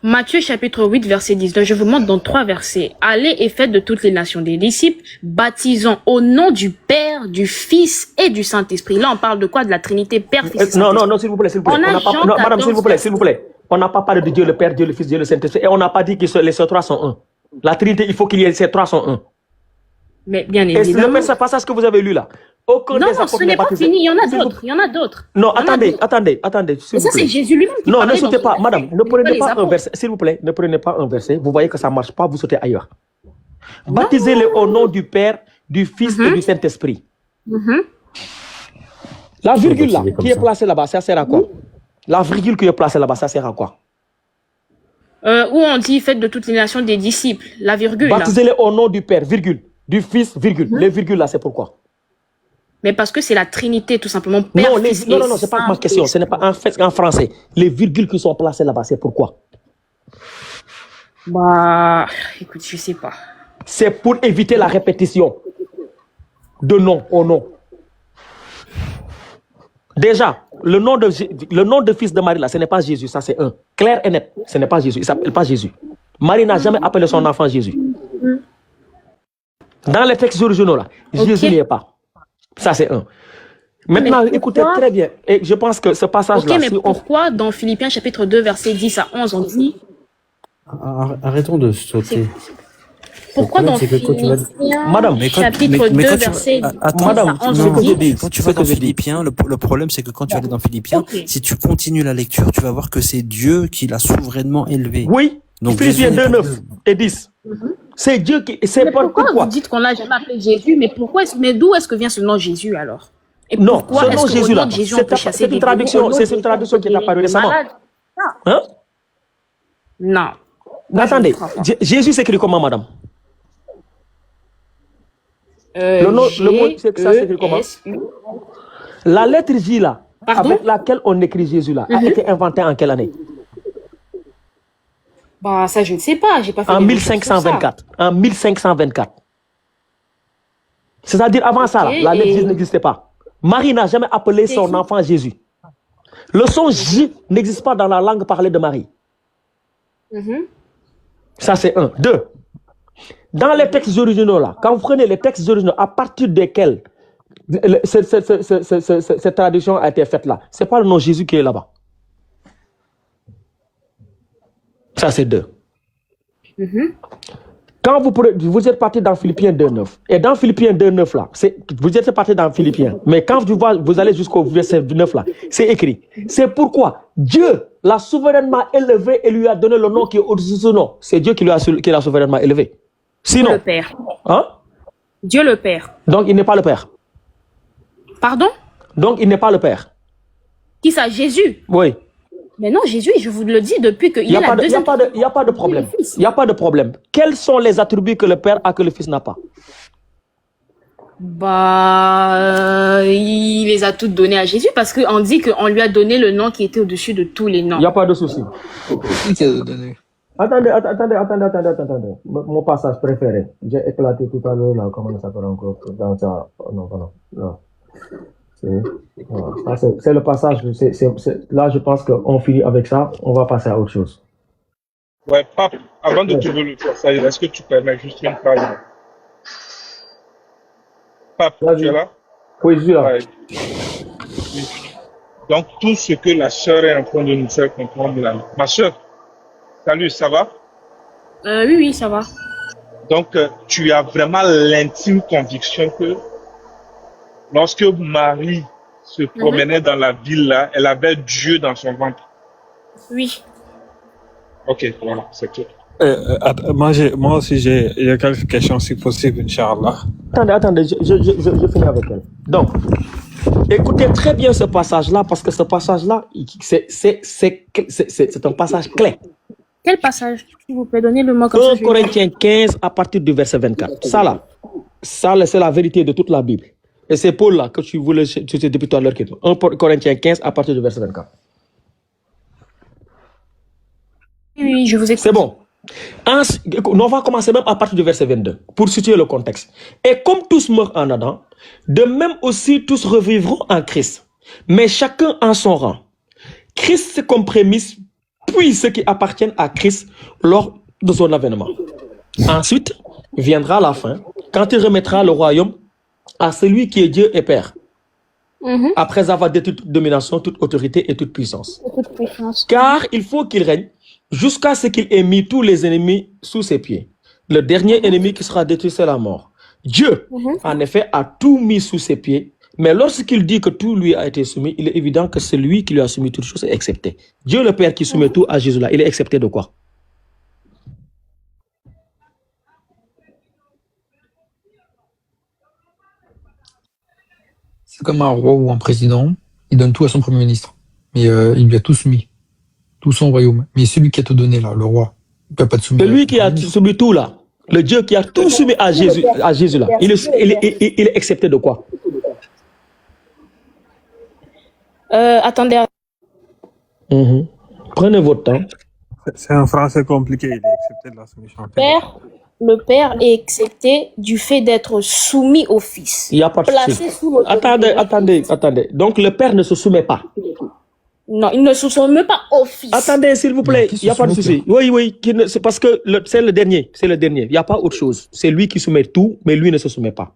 Matthieu chapitre 8, verset 19. Je vous montre dans 3 versets. Allez et faites de toutes les nations des disciples, baptisant au nom du Père, du Fils et du Saint-Esprit. Là, on parle de quoi? De la Trinité Père, Fils et Saint-Esprit. Non, s'il vous plaît. Madame, s'il vous plaît. On n'a pas parlé de Dieu le Père, Dieu le Fils, Dieu le Saint-Esprit. Et on n'a pas dit que les trois sont un. La Trinité, il faut qu'il y ait ces trois sont un. Mais bien évidemment. Et c'est pas ça ce que vous avez lu là. Non, ce n'est pas fini, il y en a d'autres. Non, attendez. Mais ça, c'est Jésus lui-même qui Non, ne sautez pas, madame, ne prenez pas un verset, s'il vous plaît, ne prenez pas un verset. Vous voyez que ça ne marche pas, vous sautez ailleurs. Baptisez-le au nom du Père, du Fils et du Saint-Esprit. La virgule là, qui est placée là-bas, ça sert à quoi? La virgule qui est placée là-bas, ça sert à quoi? Où on dit faites de toutes les nations des disciples, la virgule là. Baptisez-le au nom du Père, virgule, du Fils, virgule. Les virgules là, c'est pourquoi? Mais parce que c'est la Trinité, tout simplement. Père, non, c'est pas ma question. Ce n'est pas en français. Les virgules qui sont placées là-bas, c'est pourquoi? Bah, écoute, je sais pas. C'est pour éviter la répétition de nom au nom. Déjà, le nom de fils de Marie là, ce n'est pas Jésus, ça c'est un. Clair et net, ce n'est pas Jésus. Il s'appelle pas Jésus. Marie n'a jamais appelé son enfant Jésus. Dans les textes originaux là, Jésus n'y est pas. Ça, c'est un. Maintenant, écoutez très bien. Et je pense que ce passage-là... Ok, mais pourquoi dans Philippiens chapitre 2, verset 10 à 11, on dit... Arrêtons de sauter. Pourquoi dans Philippiens chapitre 2, verset 10 à 11, on dit... Quand tu vas dans Philippiens, le problème, c'est que quand tu vas dans Philippiens, si tu continues la lecture, tu vas voir que c'est Dieu qui l'a souverainement élevé. Oui, donc, Philippiens 2, 9 et 10. C'est Dieu qui... Pourquoi vous dites qu'on l'a jamais appelé Jésus, mais d'où est-ce que vient ce nom Jésus alors? Et non, ce nom Jésus là, c'est une traduction qui est apparue récemment. Hein? Non. Attendez, Jésus s'écrit comment, madame? Le mot, c'est que ça s'écrit comment? La lettre J là, avec laquelle on écrit Jésus là, a été inventée en quelle année? Bah, ça, je ne sais pas. J'ai pas fait en 1524. En 1524. C'est-à-dire avant ça, là, la lettre J n'existait pas. Marie n'a jamais appelé son enfant Jésus. Le son J n'existe pas dans la langue parlée de Marie. Ça, c'est un. Deux. Dans les textes originaux, là, quand vous prenez les textes originaux, à partir desquels cette traduction a été faite là, ce n'est pas le nom Jésus qui est là-bas. Ça, c'est deux. Quand vous êtes parti dans Philippiens 2.9, et dans Philippiens 2.9 là, vous êtes parti dans Philippiens, mais quand vous allez jusqu'au verset 9 là, c'est écrit. C'est pourquoi Dieu l'a souverainement élevé et lui a donné le nom qui est au-dessus de son nom. C'est Dieu qui l'a souverainement élevé. Sinon, Dieu le Père. Hein? Dieu le Père. Donc il n'est pas le Père. Pardon? Donc il n'est pas le Père. Qui ça? Jésus? Oui. Mais non, Jésus, je vous le dis depuis qu'il Il n'y est la deuxième. Il n'y a pas de problème. Il n'y a pas de problème. Quels sont les attributs que le Père a que le Fils n'a pas? Il les a toutes donnés à Jésus parce qu'on dit qu'on lui a donné le nom qui était au-dessus de tous les noms. Il n'y a pas de souci. Attendez. Mon passage préféré. J'ai éclaté tout à l'heure, là, comment ça s'appelle encore? Non. C'est le passage. Là, je pense qu'on finit avec ça. On va passer à autre chose. Ouais, Pape, avant de trouver le passage, est-ce que tu permets juste une phrase? Pape, tu es là? Oui, je suis là. Ouais. Donc, tout ce que la sœur est en train de nous faire comprendre là. Ma sœur, salut, ça va? Oui, ça va. Donc, tu as vraiment l'intime conviction que lorsque Marie se promenait dans la ville là, elle avait Dieu dans son ventre. Oui. Ok, voilà, c'est tout. Moi aussi, j'ai quelques questions si possible, Inch'Allah. Attendez, je finis avec elle. Donc, écoutez très bien ce passage-là, parce que ce passage-là, c'est un passage clé. Quel passage? S'il vous plaît, donnez le mot comme 1 Corinthiens 15 à partir du verset 24. Ça c'est la vérité de toute la Bible. Et c'est Paul là que tu voulais depuis tout à l'heure. 1 Corinthiens 15 à partir du verset 24. Oui, je vous écoute. C'est bon. On va commencer même à partir du verset 22 pour situer le contexte. Et comme tous meurent en Adam, de même aussi tous revivront en Christ, mais chacun en son rang. Christ comme prémisse, puis ceux qui appartiennent à Christ lors de son avènement. Ensuite viendra la fin, quand il remettra le royaume à celui qui est Dieu et Père, après avoir détruit toute domination, toute autorité et toute puissance. Car il faut qu'il règne jusqu'à ce qu'il ait mis tous les ennemis sous ses pieds. Le dernier ennemi qui sera détruit, c'est la mort. Dieu, en effet, a tout mis sous ses pieds, mais lorsqu'il dit que tout lui a été soumis, il est évident que c'est lui qui lui a soumis toutes choses est excepté. Dieu le Père qui soumet tout à Jésus là, il est excepté de quoi? C'est comme un roi ou un président, il donne tout à son premier ministre, mais il lui a tout soumis, tout son royaume. Mais celui qui a tout donné là, le roi, il ne peut pas te soumettre. Celui qui a soumis tout là, le Dieu qui a tout soumis à Jésus là, il est excepté de quoi? Attendez. Prenez votre temps. C'est un français compliqué, il est accepté de la soumission. Le Père est excepté du fait d'être soumis au Fils. Il n'y a pas de souci. Attendez. Donc le Père ne se soumet pas. Non, il ne se soumet pas au Fils. Attendez, s'il vous plaît, il n'y a pas de souci. Oui, c'est parce que c'est le dernier. Il n'y a pas autre chose. C'est lui qui soumet tout, mais lui ne se soumet pas.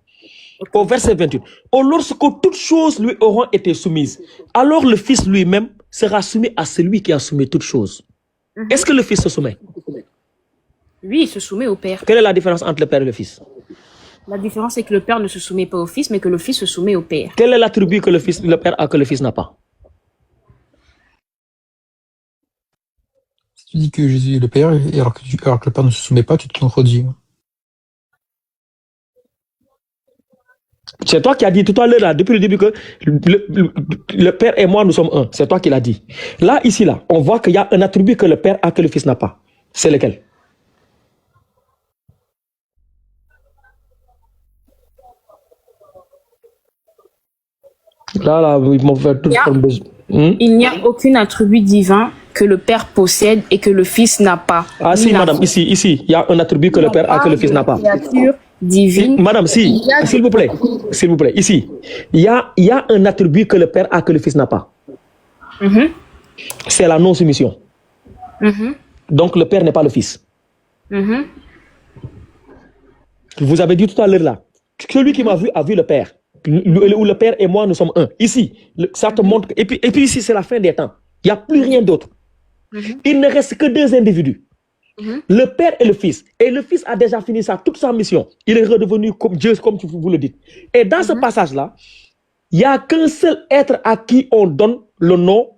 Au verset 28. Lorsque toutes choses lui auront été soumises, alors le Fils lui-même sera soumis à celui qui a soumis toutes choses. Est-ce que le Fils se soumet? Oui, il se soumet au Père. Quelle est la différence entre le Père et le Fils? La différence est que le Père ne se soumet pas au Fils, mais que le Fils se soumet au Père. Quel est l'attribut que le Père a que le Fils n'a pas? Si tu dis que Jésus est le Père, et alors que le Père ne se soumet pas, tu te contredis. C'est toi qui as dit tout à l'heure, là, depuis le début, que le Père et moi, nous sommes un. C'est toi qui l'as dit. Là, ici, là, on voit qu'il y a un attribut que le Père a que le Fils n'a pas. C'est lequel? Là, ils m'ont fait tout Il n'y a aucun attribut divin que le Père possède et que le Fils n'a pas. Ah si, madame, ici, il y a un attribut que le Père a que le Fils n'a pas. divine. Madame, s'il vous plaît, ici, il y a un attribut que le Père a que le Fils n'a pas. C'est la non-soumission. Donc le Père n'est pas le Fils. Vous avez dit tout à l'heure là, celui qui m'a vu a vu le Père. Où le Père et moi, nous sommes un. Ici, ça te montre. Et puis ici, c'est la fin des temps. Il n'y a plus rien d'autre. Il ne reste que deux individus. Le Père et le Fils. Et le Fils a déjà fini toute sa mission. Il est redevenu comme Dieu, comme vous le dites. Et dans ce passage-là, il n'y a qu'un seul être à qui on donne le nom,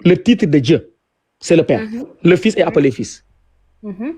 le titre de Dieu. C'est le Père. Le Fils est appelé Fils.